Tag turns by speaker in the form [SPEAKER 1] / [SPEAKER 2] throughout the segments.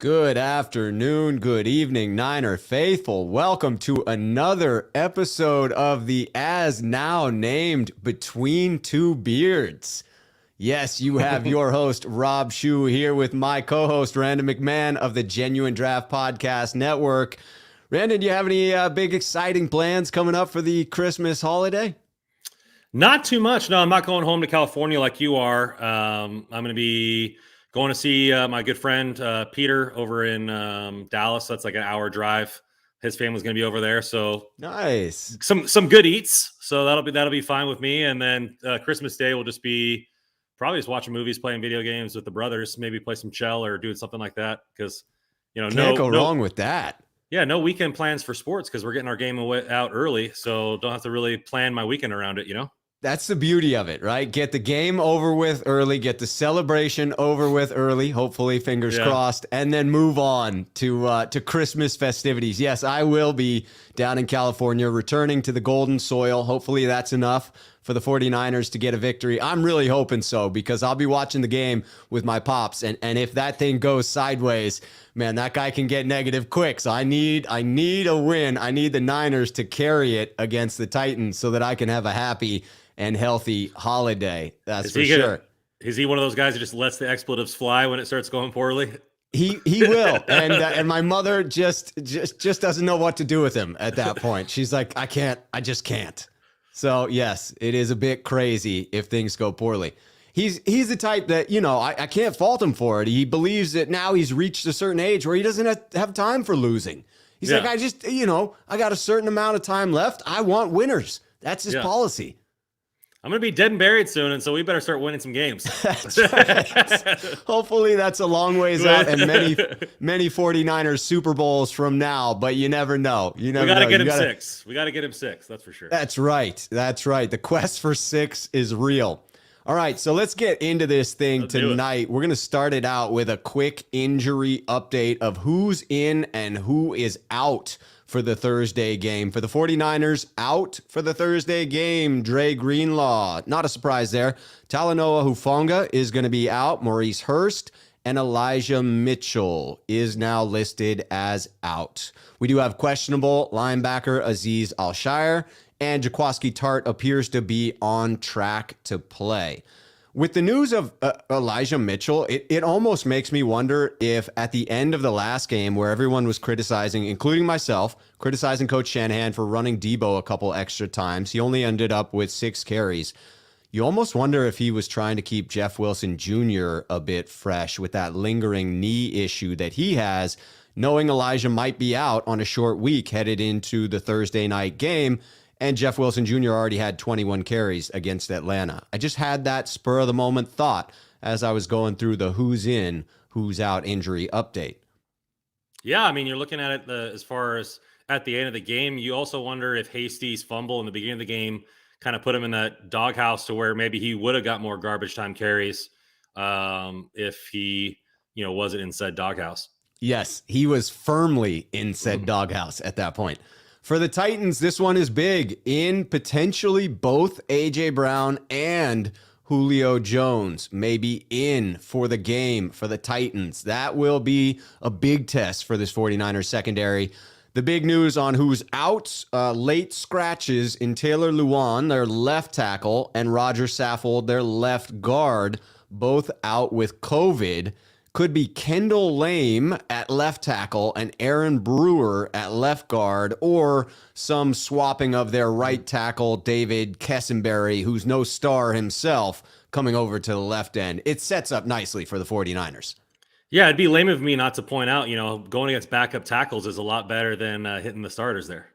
[SPEAKER 1] Good afternoon, good evening, Niner faithful. Welcome to another episode of the as now named Between Two Beards. Yes, you have your host, Rob Schuh, here with my co-host, Randon McMahon of the Genuine Draft Podcast Network. Randon, do you have any big exciting plans coming up for the Christmas holiday?
[SPEAKER 2] Not too much. No, I'm not going home to California like you are. I'm going to be going to see my good friend Peter over in Dallas. That's like an hour drive. His family's going to be over there, so
[SPEAKER 1] nice.
[SPEAKER 2] Some good eats. So that'll be fine with me. And then Christmas Day will just be probably just watching movies, playing video games with the brothers, maybe play some Chell or doing something like that. Because
[SPEAKER 1] can't go wrong with that.
[SPEAKER 2] Yeah, no weekend plans for sports because we're getting our game out early, so don't have to really plan my weekend around it.
[SPEAKER 1] That's the beauty of it, right? Get the game over with early, get the celebration over with early, hopefully, fingers crossed, and then move on to Christmas festivities. Yes, I will be down in California, returning to the golden soil. Hopefully that's enough for the 49ers to get a victory. I'm really hoping so, because I'll be watching the game with my pops, and if that thing goes sideways, man, that guy can get negative quick. So I need a win. I need the Niners to carry it against the Titans so that I can have a happy and healthy holiday. That's for sure.
[SPEAKER 2] Is he one of those guys who just lets the expletives fly when it starts going poorly?
[SPEAKER 1] He will, and my mother just doesn't know what to do with him at that point. She's like, I just can't. So yes, it is a bit crazy if things go poorly. He's the type that, I can't fault him for it. He believes that now he's reached a certain age where he doesn't have time for losing. He's like, I got a certain amount of time left. I want winners. That's his policy.
[SPEAKER 2] I'm going to be dead and buried soon, and so we better start winning some games.
[SPEAKER 1] That's right. Hopefully that's a long ways out and many 49ers Super Bowls from now, but you never know. We got
[SPEAKER 2] to get him 6. We got to get him 6, that's for sure.
[SPEAKER 1] That's right. The quest for 6 is real. All right, so let's get into this thing tonight. We're going to start it out with a quick injury update of who's in and who is out for the Thursday game. For the 49ers, out for the Thursday game, Dre Greenlaw. Not a surprise there. Talanoa Hufanga is going to be out. Maurice Hurst and Elijah Mitchell is now listed as out. We do have questionable linebacker Azeez Al-Shire, and Jaquiski Tart appears to be on track to play. With the news of Elijah Mitchell, it almost makes me wonder if at the end of the last game where everyone was criticizing, including myself, criticizing Coach Shanahan for running Deebo a couple extra times, he only ended up with 6 carries. You almost wonder if he was trying to keep Jeff Wilson Jr. a bit fresh with that lingering knee issue that he has, knowing Elijah might be out on a short week headed into the Thursday night game. And Jeff Wilson Jr. already had 21 carries against Atlanta. I just had that spur of the moment thought as I was going through the who's in, who's out injury update.
[SPEAKER 2] Yeah, I mean, you're looking at it as far as at the end of the game. You also wonder if Hasty's fumble in the beginning of the game kind of put him in that doghouse to where maybe he would have got more garbage time carries if he, wasn't in said doghouse.
[SPEAKER 1] Yes, he was firmly in said doghouse at that point. For the Titans, this one is big in potentially both A.J. Brown and Julio Jones may be in for the game for the Titans. That will be a big test for this 49ers secondary. The big news on who's out, late scratches in Taylor Lewan, their left tackle, and Roger Saffold, their left guard, both out with COVID. Could be Kendall Lame at left tackle and Aaron Brewer at left guard, or some swapping of their right tackle, David Kessenberry, who's no star himself, coming over to the left end. It sets up nicely for the 49ers.
[SPEAKER 2] Yeah, it'd be lame of me not to point out, going against backup tackles is a lot better than hitting the starters there.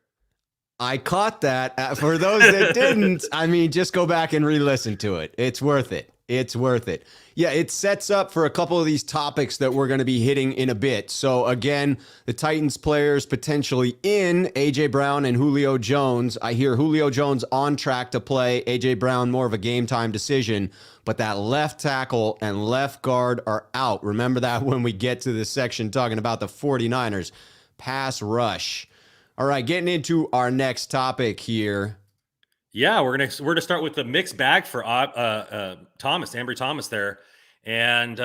[SPEAKER 1] I caught that. For those that didn't, just go back and re-listen to it. It's worth it. It's worth it. Yeah, it sets up for a couple of these topics that we're going to be hitting in a bit. So again, the Titans players potentially in A.J. Brown and Julio Jones. I hear Julio Jones on track to play, A.J. Brown more of a game time decision, but that left tackle and left guard are out. Remember that when we get to this section talking about the 49ers pass rush. All right, getting into our next topic here.
[SPEAKER 2] Yeah, we're gonna start with the mixed bag for Thomas, Ambry Thomas there. And,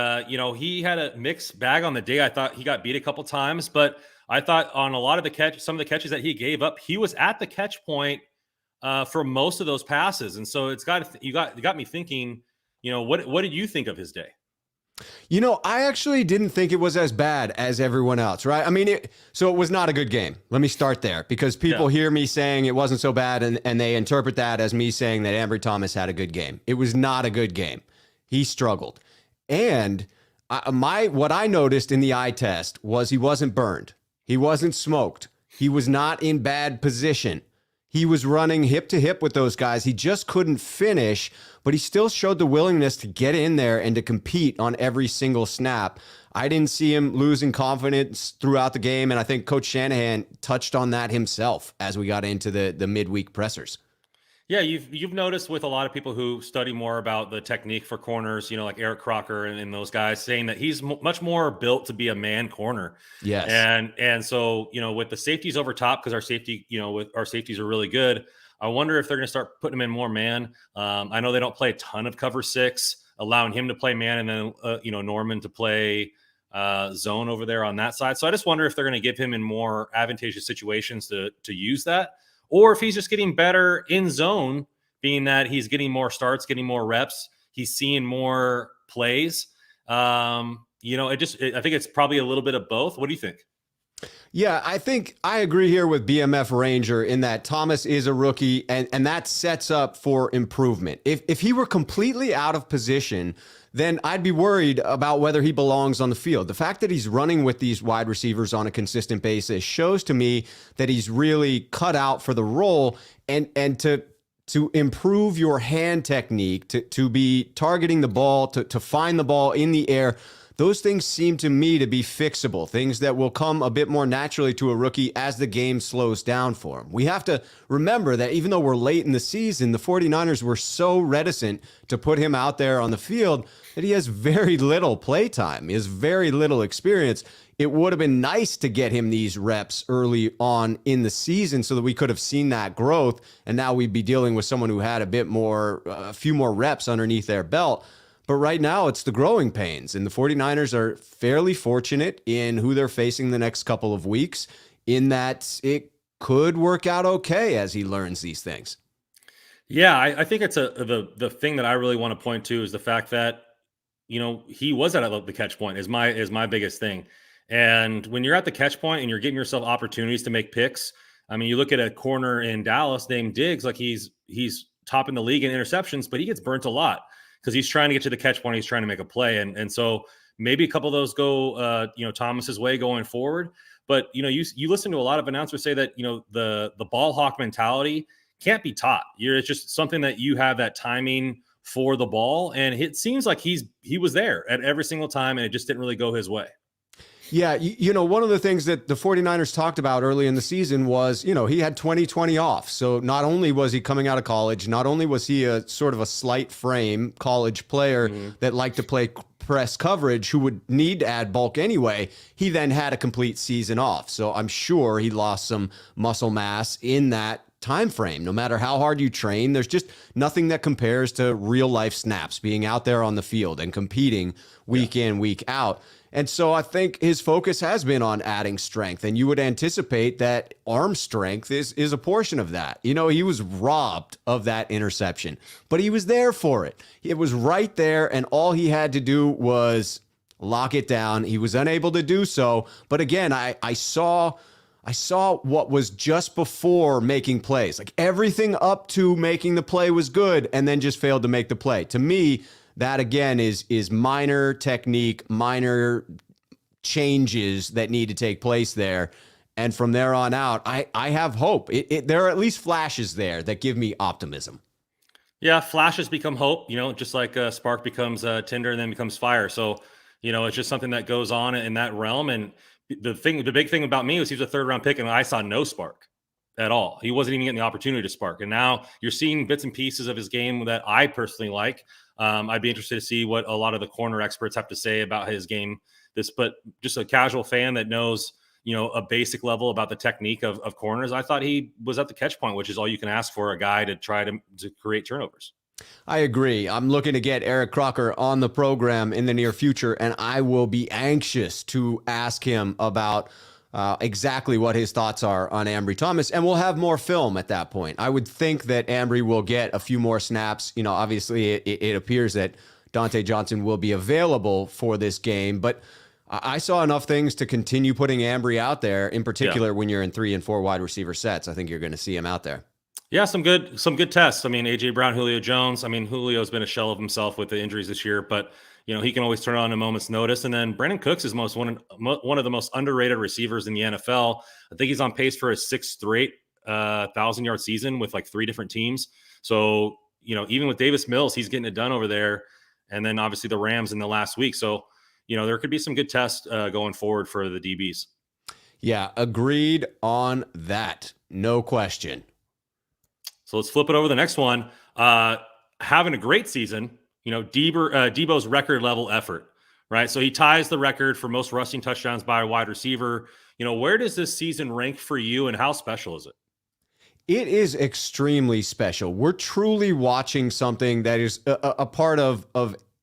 [SPEAKER 2] he had a mixed bag on the day. I thought he got beat a couple times, but I thought on a lot of some of the catches that he gave up, he was at the catch point for most of those passes. And so you got me thinking, what did you think of his day?
[SPEAKER 1] I actually didn't think it was as bad as everyone else, right? I mean, so it was not a good game. Let me start there because people hear me saying it wasn't so bad and they interpret that as me saying that Ambry Thomas had a good game. It was not a good game. He struggled. And what I noticed in the eye test was he wasn't burned. He wasn't smoked. He was not in bad position. He was running hip to hip with those guys. He just couldn't finish, but he still showed the willingness to get in there and to compete on every single snap. I didn't see him losing confidence throughout the game, and I think Coach Shanahan touched on that himself as we got into the midweek pressers.
[SPEAKER 2] Yeah, you've noticed with a lot of people who study more about the technique for corners, like Eric Crocker and those guys, saying that he's much more built to be a man corner.
[SPEAKER 1] Yes,
[SPEAKER 2] and so with the safeties over top, because our safeties are really good. I wonder if they're going to start putting him in more man. I know they don't play a ton of cover 6, allowing him to play man, and then Norman to play zone over there on that side. So I just wonder if they're going to give him in more advantageous situations to use that. Or if he's just getting better in zone, being that he's getting more starts, getting more reps, he's seeing more plays. I think it's probably a little bit of both. What do you think?
[SPEAKER 1] Yeah, I think I agree here with BMF Ranger in that Thomas is a rookie and that sets up for improvement. If he were completely out of position, then I'd be worried about whether he belongs on the field. The fact that he's running with these wide receivers on a consistent basis shows to me that he's really cut out for the role and to improve your hand technique, to be targeting the ball, to find the ball in the air. Those things seem to me to be fixable, things that will come a bit more naturally to a rookie as the game slows down for him. We have to remember that even though we're late in the season, the 49ers were so reticent to put him out there on the field that he has very little play time. He has very little experience. It would have been nice to get him these reps early on in the season so that we could have seen that growth, and now we'd be dealing with someone who had a few more reps underneath their belt. But right now, it's the growing pains, and the 49ers are fairly fortunate in who they're facing the next couple of weeks, in that it could work out okay as he learns these things.
[SPEAKER 2] Yeah, I think it's the thing that I really want to point to is the fact that he was at the catch point is my biggest thing. And when you're at the catch point and you're giving yourself opportunities to make picks, I mean, you look at a corner in Dallas named Diggs, like he's top in the league in interceptions, but he gets burnt a lot because he's trying to get to the catch point. He's trying to make a play. And so maybe a couple of those go, Thomas's way going forward. But, you listen to a lot of announcers say that, the ball hawk mentality can't be taught. It's just something that you have that timing for the ball. And it seems like he was there at every single time and it just didn't really go his way.
[SPEAKER 1] Yeah, one of the things that the 49ers talked about early in the season was, he had 2020 off. So not only was he coming out of college, not only was he a sort of a slight frame college player that liked to play press coverage who would need to add bulk anyway, he then had a complete season off. So I'm sure he lost some muscle mass in that time frame. No matter how hard you train, there's just nothing that compares to real life snaps, being out there on the field and competing week in, week out. And so I think his focus has been on adding strength, and you would anticipate that arm strength is a portion of that. He was robbed of that interception, but he was there for it. It was right there, and all he had to do was lock it down. He was unable to do so. But again, I saw what was just before making plays. Like everything up to making the play was good, and then just failed to make the play. To me, that again is minor technique, minor changes that need to take place there. And from there on out, I have hope. There are at least flashes there that give me optimism.
[SPEAKER 2] Yeah, flashes become hope, just like spark becomes tinder and then becomes fire. So, it's just something that goes on in that realm. And the big thing about me was he was a 3rd-round pick and I saw no spark at all. He wasn't even getting the opportunity to spark. And now you're seeing bits and pieces of his game that I personally like. I'd be interested to see what a lot of the corner experts have to say about his game. But just a casual fan that knows, a basic level about the technique of corners, I thought he was at the catch point, which is all you can ask for a guy to try to create turnovers.
[SPEAKER 1] I agree. I'm looking to get Eric Crocker on the program in the near future, and I will be anxious to ask him about exactly what his thoughts are on Ambry Thomas, and we'll have more film at that point. I would think that Ambry will get a few more snaps. You know, obviously it appears that Dante Johnson will be available for this game, but I saw enough things to continue putting Ambry out there, in particular when you're in 3 and 4 wide receiver sets. I think you're going to see him out there.
[SPEAKER 2] Yeah, some good tests. I mean, AJ Brown, Julio Jones. I mean, Julio's been a shell of himself with the injuries this year, but he can always turn on a moment's notice. And then Brandon Cooks is one of the most underrated receivers in the NFL. I think he's on pace for his 6th straight 1,000-yard season with like 3 different teams. So even with Davis Mills, he's getting it done over there. And then obviously the Rams in the last week. So there could be some good tests going forward for the DBs.
[SPEAKER 1] Yeah, agreed on that. No question.
[SPEAKER 2] So let's flip it over to the next one. Having a great season, Deebo's record level effort, right? So he ties the record for most rushing touchdowns by a wide receiver. Where does this season rank for you, and how special is it?
[SPEAKER 1] It is extremely special. We're truly watching something that is a part of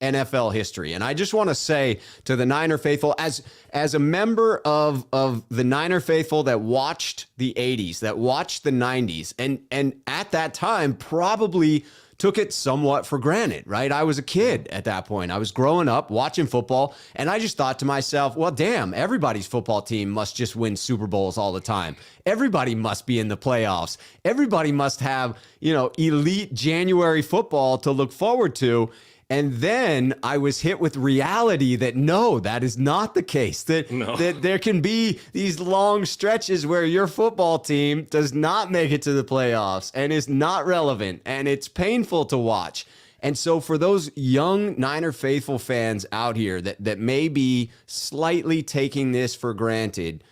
[SPEAKER 1] NFL history. And I just want to say to the Niner faithful, as a member of the Niner faithful that watched the 80s, that watched the 90s, and at that time probably took it somewhat for granted, right? I was a kid at that point. I was growing up watching football, and I just thought to myself, well, damn, everybody's football team must just win Super Bowls all the time. Everybody must be in the playoffs. Everybody must have, elite January football to look forward to. And then I was hit with reality that no, that is not the case. That there can be these long stretches where your football team does not make it to the playoffs and is not relevant, and it's painful to watch. And so for those young Niner faithful fans out here that may be slightly taking this for granted,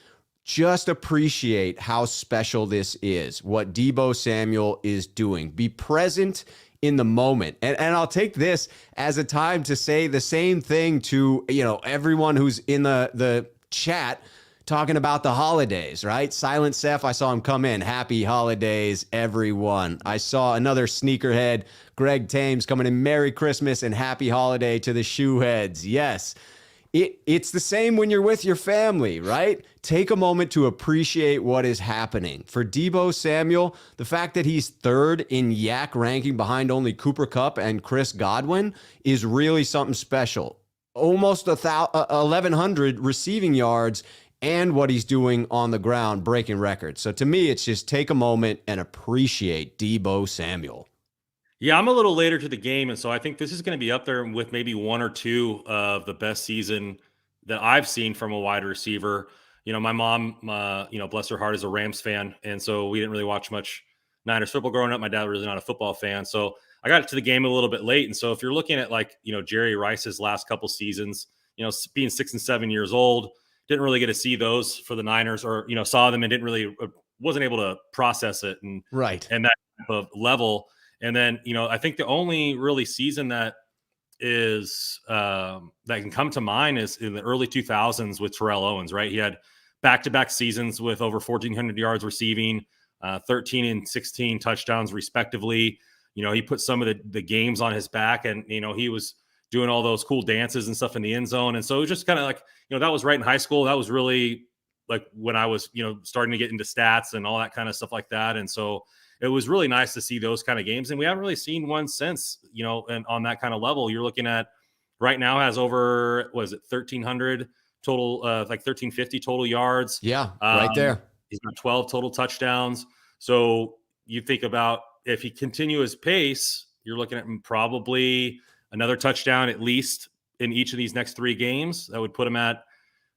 [SPEAKER 1] just appreciate how special this is, what Deebo Samuel is doing. Be present in the moment. And I'll take this as a time to say the same thing to, everyone who's in the chat talking about the holidays, right? Silent Seth, I saw him come in. Happy holidays, everyone. I saw another sneakerhead, Greg Thames, coming in. Merry Christmas and happy holiday to the Schuh heads. Yes. It's the same when you're with your family, right? Take a moment to appreciate what is happening. For Deebo Samuel, the fact that he's 3rd in Yak ranking behind only Cooper Kupp and Chris Godwin is really something special. Almost 1,100 receiving yards, and what he's doing on the ground, breaking records. So to me, it's just take a moment and appreciate Deebo Samuel.
[SPEAKER 2] Yeah, I'm a little later to the game, and so I think this is going to be up there with maybe 1 or 2 of the best season that I've seen from a wide receiver. My mom, bless her heart, is a Rams fan, and so we didn't really watch much Niners football growing up. My dad was not a football fan, so I got to the game a little bit late. And so if you're looking at Jerry Rice's last couple seasons, being 6 and 7 years old, didn't really get to see those for the Niners, or saw them and wasn't able to process it and that type of level. And then, I think the only really season that is that can come to mind is in the early 2000s with Terrell Owens, right? He had back-to-back seasons with over 1,400 yards receiving, 13 and 16 touchdowns respectively. He put some of the games on his back, and, he was doing all those cool dances and stuff in the end zone. And so it was just kind of like, that was right in high school. That was really like when I was, starting to get into stats and all that kind of stuff like that. And so it was really nice to see those kind of games. And we haven't really seen one since, and on that kind of level. You're looking at right now has over, 1,300 total, 1,350 total yards.
[SPEAKER 1] Yeah, right there.
[SPEAKER 2] He's got 12 total touchdowns. So you think about if he continue his pace, you're looking at probably another touchdown at least in each of these next 3 games. That would put him at,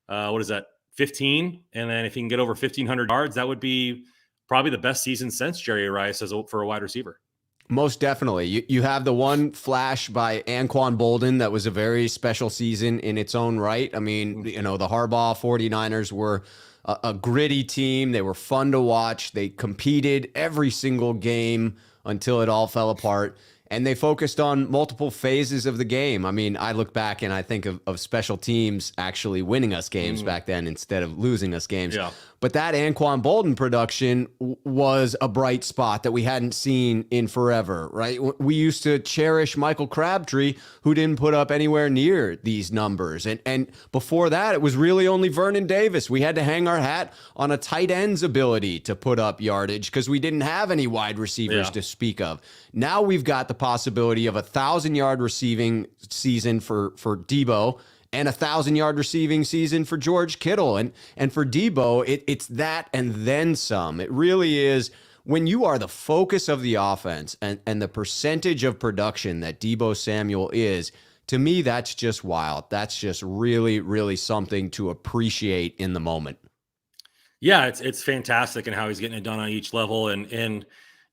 [SPEAKER 2] 15? And then if he can get over 1,500 yards, that would be probably the best season since Jerry Rice for a wide receiver.
[SPEAKER 1] Most definitely. You have the one flash by Anquan Bolden that was a very special season in its own right. I mean, the Harbaugh 49ers were a gritty team. They were fun to watch. They competed every single game until it all fell apart. and they focused on multiple phases of the game. I mean, I look back and I think of special teams actually winning us games back then instead of losing us games.
[SPEAKER 2] Yeah.
[SPEAKER 1] But that Anquan Bolden production was a bright spot that we hadn't seen in forever, right? We used to cherish Michael Crabtree, who didn't put up anywhere near these numbers. And before that, it was really only Vernon Davis. We had to hang our hat on a tight end's ability to put up yardage because we didn't have any wide receivers to speak of. Now we've got the possibility of 1,000-yard receiving season for Deebo, and 1,000-yard receiving season for George Kittle. And for Deebo, it's that and then some. It really is when you are the focus of the offense and the percentage of production that Deebo Samuel is, to me, that's just wild. That's just really, really something to appreciate in the moment.
[SPEAKER 2] Yeah, it's fantastic and how he's getting it done on each level. And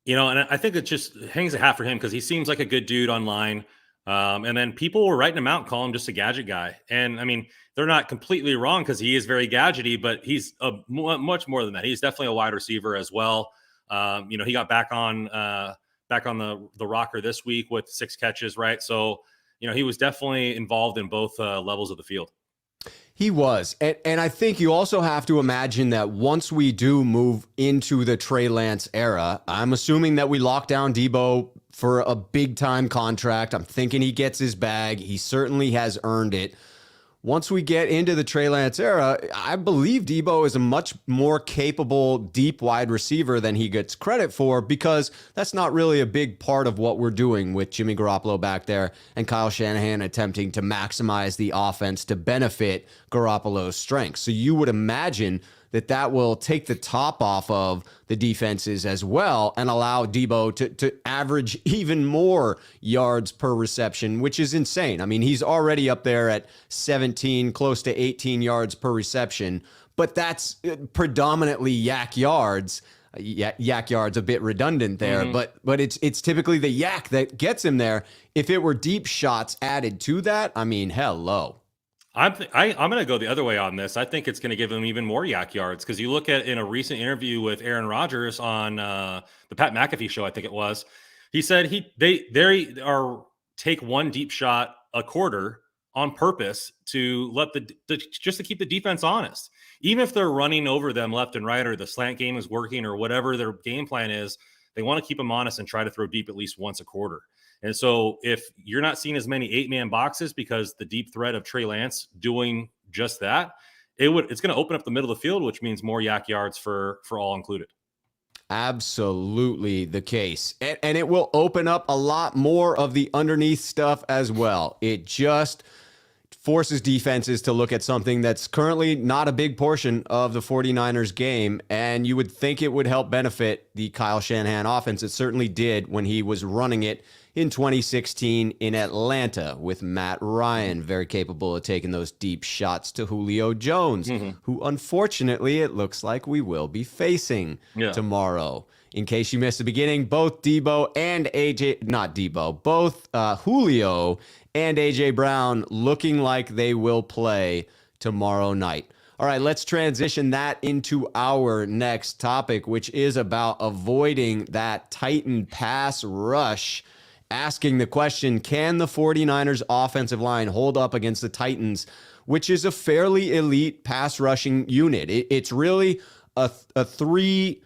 [SPEAKER 2] I think it just hangs a hat for him because he seems like a good dude online. And then people were writing him out, calling him just a gadget guy. And I mean, they're not completely wrong because he is very gadgety, but he's much more than that. He's definitely a wide receiver as well. He got back on the rocker this week with 6 catches, right? So, he was definitely involved in both levels of the field.
[SPEAKER 1] He was. And I think you also have to imagine that once we do move into the Trey Lance era, I'm assuming that we lock down Deebo for a big-time contract. I'm thinking he gets his bag. He certainly has earned it. Once we get into the Trey Lance era, I believe Deebo is a much more capable deep wide receiver than he gets credit for because that's not really a big part of what we're doing with Jimmy Garoppolo back there and Kyle Shanahan attempting to maximize the offense to benefit Garoppolo's strengths. So you would imagine that will take the top off of the defenses as well and allow Deebo to average even more yards per reception, which is insane. I mean, he's already up there at 17, close to 18 yards per reception, but that's predominantly yak yards. Yak yards a bit redundant there, but it's typically the yak that gets him there. If it were deep shots added to that, I mean, hello.
[SPEAKER 2] I'm going to go the other way on this. I think it's going to give him even more yak yards because you look at in a recent interview with Aaron Rodgers on the Pat McAfee show, I think it was. He said they are take one deep shot a quarter on purpose to let just to keep the defense honest. Even if they're running over them left and right, or the slant game is working, or whatever their game plan is, they want to keep them honest and try to throw deep at least once a quarter. And so if you're not seeing as many 8-man boxes because the deep threat of Trey Lance doing just that, it's going to open up the middle of the field, which means more yak yards for all included.
[SPEAKER 1] Absolutely the case. And it will open up a lot more of the underneath stuff as well. It just forces defenses to look at something that's currently not a big portion of the 49ers game, and you would think it would help benefit the Kyle Shanahan offense. It certainly did when he was running it in 2016 in Atlanta with Matt Ryan, very capable of taking those deep shots to Julio Jones, who unfortunately it looks like we will be facing tomorrow. In case you missed the beginning, both Julio and AJ Brown looking like they will play tomorrow night. All right, let's transition that into our next topic, which is about avoiding that Titan pass rush. Asking the question, can the 49ers offensive line hold up against the Titans, which is a fairly elite pass rushing unit? It's really a 3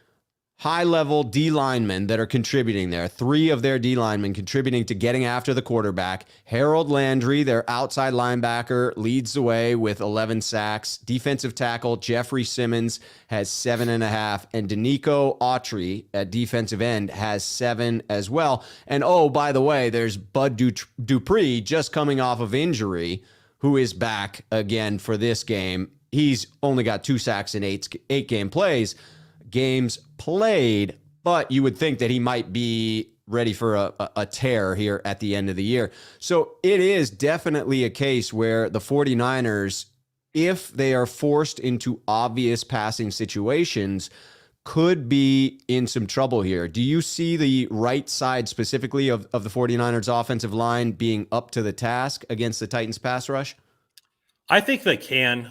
[SPEAKER 1] high-level D linemen that are contributing there. 3 of their D linemen contributing to getting after the quarterback. Harold Landry, their outside linebacker, leads the way with 11 sacks. Defensive tackle Jeffrey Simmons has 7.5, and Danico Autry at defensive end has 7 as well. And oh, by the way, there's Bud Dupree just coming off of injury, who is back again for this game. He's only got 2 sacks in 8 game plays. Games played, but you would think that he might be ready for a tear here at the end of the year. So it is definitely a case where the 49ers, if they are forced into obvious passing situations, could be in some trouble here. Do you see the right side specifically of the 49ers offensive line being up to the task against the Titans pass rush?
[SPEAKER 2] I think they can.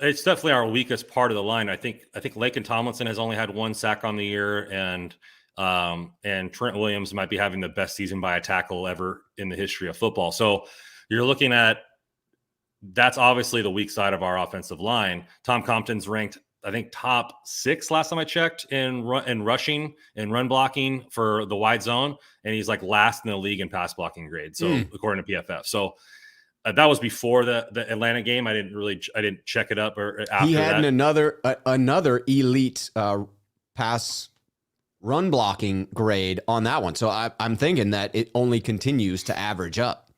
[SPEAKER 2] It's definitely our weakest part of the line. I think Laken Tomlinson has only had 1 sack on the year, and And Trent Williams might be having the best season by a tackle ever in the history of football. So you're looking at, that's obviously the weak side of our offensive line. Tom Compton's ranked, I think, top 6 last time I checked in rushing and run blocking for the wide zone, and he's like last in the league in pass blocking grade. So according to PFF, so that was before the Atlanta game. I didn't check it up or after
[SPEAKER 1] he had
[SPEAKER 2] that.
[SPEAKER 1] another elite pass run blocking grade on that one. So I'm thinking that it only continues to average up.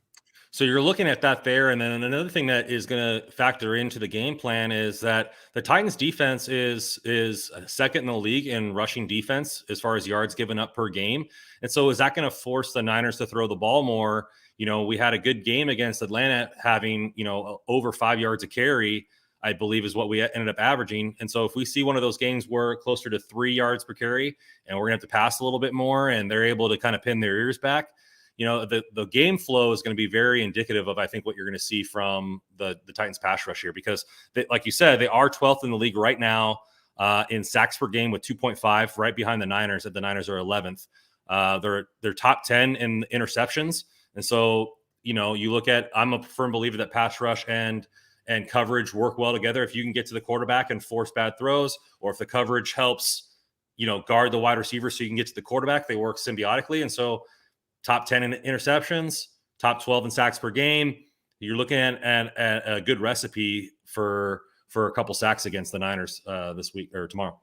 [SPEAKER 2] So you're looking at that there. And then another thing that is going to factor into the game plan is that the Titans defense is second in the league in rushing defense as far as yards given up per game. And so is that going to force the Niners to throw the ball more? You know, we had a good game against Atlanta having, over 5 yards a carry, I believe is what we ended up averaging. And so if we see one of those games where closer to 3 yards per carry and we're going to have to pass a little bit more and they're able to kind of pin their ears back, the game flow is going to be very indicative of, I think, what you're going to see from the Titans pass rush here, because like you said, they are 12th in the league right now in sacks per game with 2.5, right behind the Niners. The Niners are 11th. They're top 10 in interceptions. And so, you look at, I'm a firm believer that pass rush and coverage work well together. If you can get to the quarterback and force bad throws, or if the coverage helps, guard the wide receiver so you can get to the quarterback, they work symbiotically. And so top 10 in interceptions, top 12 in sacks per game. You're looking at a good recipe for a couple sacks against the Niners this week or tomorrow.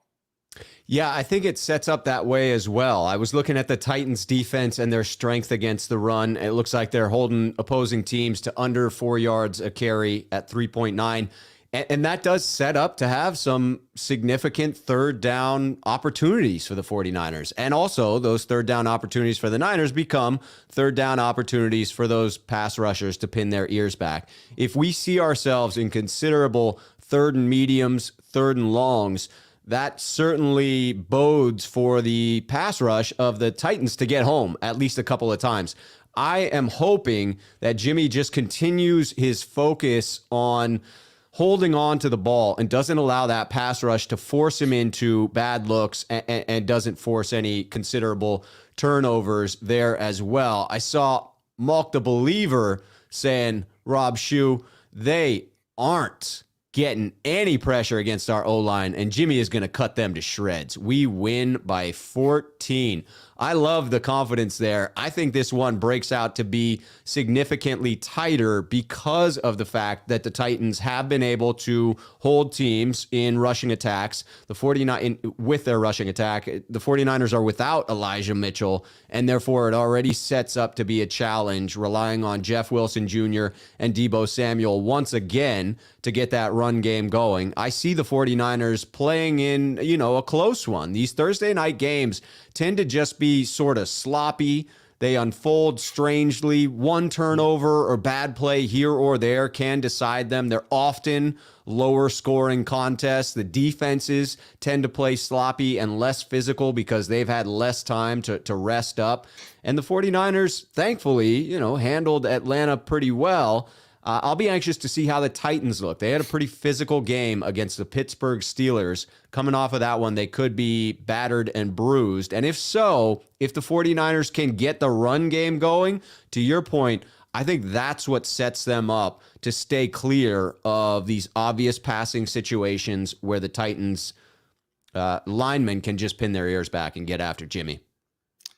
[SPEAKER 1] Yeah, I think it sets up that way as well. I was looking at the Titans defense and their strength against the run. It looks like they're holding opposing teams to under 4 yards a carry at 3.9. And that does set up to have some significant third down opportunities for the 49ers. And also those third down opportunities for the Niners become third down opportunities for those pass rushers to pin their ears back. If we see ourselves in considerable third and mediums, third and longs, that certainly bodes for the pass rush of the Titans to get home at least a couple of times. I am hoping that Jimmy just continues his focus on holding on to the ball and doesn't allow that pass rush to force him into bad looks and doesn't force any considerable turnovers there as well. I saw Malk the Believer saying, Rob Schuh, they aren't getting any pressure against our O-line, and Jimmy is going to cut them to shreds. We win by 14. I love the confidence there. I think this one breaks out to be significantly tighter because of the fact that the Titans have been able to hold teams in rushing attacks. With their rushing attack, the 49ers are without Elijah Mitchell, and therefore it already sets up to be a challenge, relying on Jeff Wilson Jr. and Deebo Samuel once again to get that run game going. I see the 49ers playing in, a close one. These Thursday night games tend to just be sort of sloppy. They unfold strangely. One turnover or bad play here or there can decide them. They're often lower scoring contests. The defenses tend to play sloppy and less physical because they've had less time to rest up. And the 49ers, thankfully, handled Atlanta pretty well. I'll be anxious to see how the Titans look. They had a pretty physical game against the Pittsburgh Steelers. Coming off of that one, they could be battered and bruised. And if so, if the 49ers can get the run game going, to your point, I think that's what sets them up to stay clear of these obvious passing situations where the Titans linemen can just pin their ears back and get after Jimmy.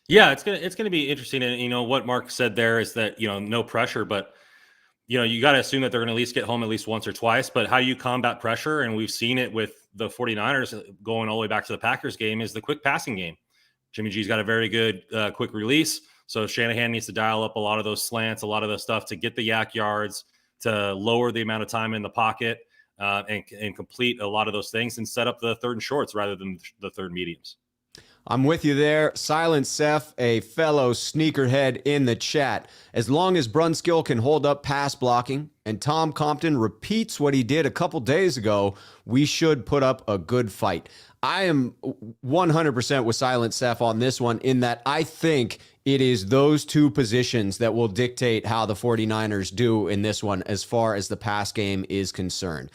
[SPEAKER 2] Yeah, it's gonna be interesting. And what Mark said there is that no pressure, but you got to assume that they're going to at least get home at least once or twice. But how you combat pressure, and we've seen it with the 49ers going all the way back to the Packers game, is the quick passing game. Jimmy G's got a very good quick release. So Shanahan needs to dial up a lot of those slants, a lot of the stuff to get the yak yards, to lower the amount of time in the pocket and complete a lot of those things and set up the third and shorts rather than the third mediums.
[SPEAKER 1] I'm with you there. Silent Seth, a fellow sneakerhead in the chat. As long as Brunskill can hold up pass blocking and Tom Compton repeats what he did a couple days ago, we should put up a good fight. I am 100% with Silent Seth on this one, in that I think it is those two positions that will dictate how the 49ers do in this one as far as the pass game is concerned.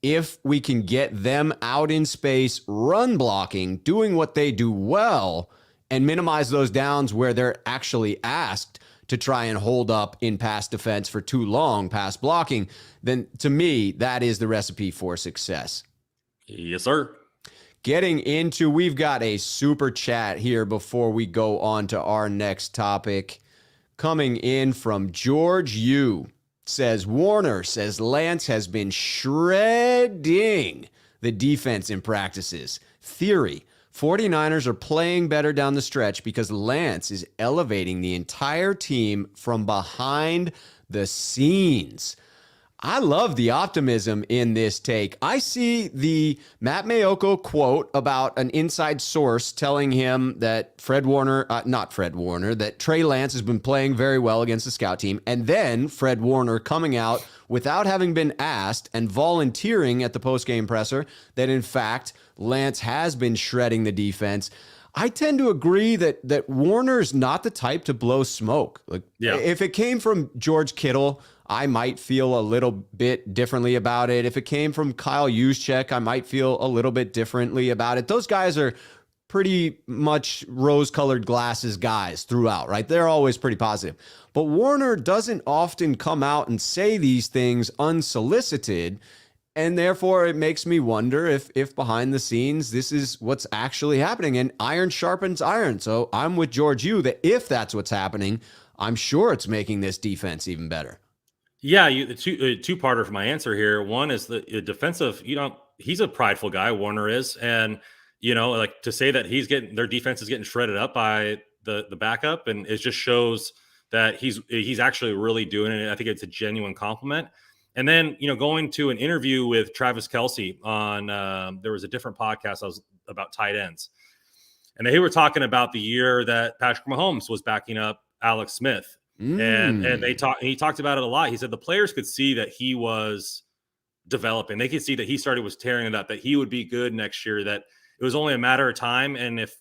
[SPEAKER 1] If we can get them out in space, run blocking, doing what they do well, and minimize those downs where they're actually asked to try and hold up in pass defense for too long, pass blocking, then to me, that is the recipe for success.
[SPEAKER 2] Yes, sir.
[SPEAKER 1] Getting into, we've got a super chat here before we go on to our next topic. Coming in from George U. Says, Warner says Lance has been shredding the defense in practices. Theory, 49ers are playing better down the stretch because Lance is elevating the entire team from behind the scenes. I love the optimism in this take. I see the Matt Mayoko quote about an inside source telling him that that Trey Lance has been playing very well against the scout team. And then Fred Warner coming out without having been asked and volunteering at the postgame presser that, in fact, Lance has been shredding the defense. I tend to agree that Warner's not the type to blow smoke. If it came from George Kittle, I might feel a little bit differently about it. If it came from Kyle Juszczyk, I might feel a little bit differently about it. Those guys are pretty much rose-colored glasses guys throughout, right? They're always pretty positive. But Warner doesn't often come out and say these things unsolicited, and therefore it makes me wonder if behind the scenes this is what's actually happening. And iron sharpens iron. So I'm with George Yu that if that's what's happening, I'm sure it's making this defense even better.
[SPEAKER 2] Yeah, two-parter for my answer here. One is the defensive, he's a prideful guy, Warner is. And, like to say that their defense is getting shredded up by the backup, and it just shows that he's actually really doing it. I think it's a genuine compliment. And then, going to an interview with Travis Kelce on, there was a different podcast about tight ends. And they were talking about the year that Patrick Mahomes was backing up Alex Smith. And he talked about it a lot. He said the players could see that he was developing. They could see that he was tearing it up, that he would be good next year, that it was only a matter of time. And if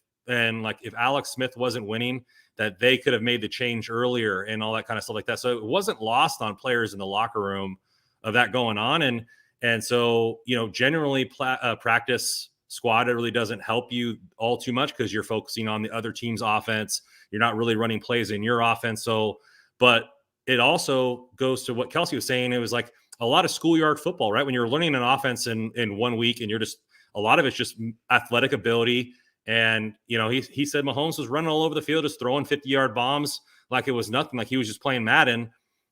[SPEAKER 2] Alex Smith wasn't winning, that they could have made the change earlier and all that kind of stuff like that. So it wasn't lost on players in the locker room of that going on. And so, generally practice squad, it really doesn't help you all too much because you're focusing on the other team's offense. You're not really running plays in your offense. So, but it also goes to what Kelce was saying. It was like a lot of schoolyard football, right? When you're learning an offense in 1 week and a lot of it's just athletic ability. And, he said Mahomes was running all over the field, just throwing 50-yard bombs like it was nothing, like he was just playing Madden.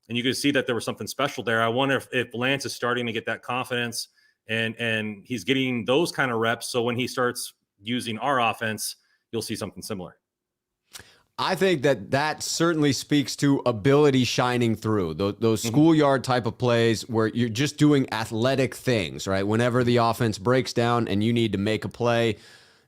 [SPEAKER 2] And you could see that there was something special there. I wonder if Lance is starting to get that confidence and he's getting those kind of reps. So when he starts using our offense, you'll see something similar.
[SPEAKER 1] I think that certainly speaks to ability shining through those schoolyard type of plays where you're just doing athletic things, right? Whenever the offense breaks down and you need to make a play,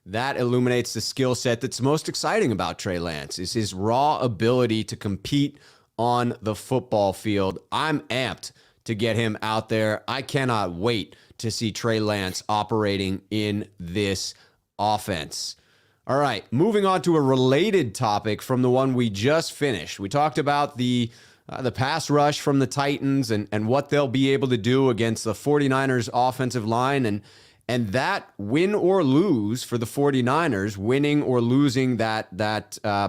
[SPEAKER 1] that illuminates the skill set that's most exciting about Trey Lance is his raw ability to compete on the football field. I'm amped to get him out there. I cannot wait to see Trey Lance operating in this offense. All right, moving on to a related topic from the one we just finished. We talked about the pass rush from the Titans and what they'll be able to do against the 49ers offensive line. And that win or lose for the 49ers, winning or losing that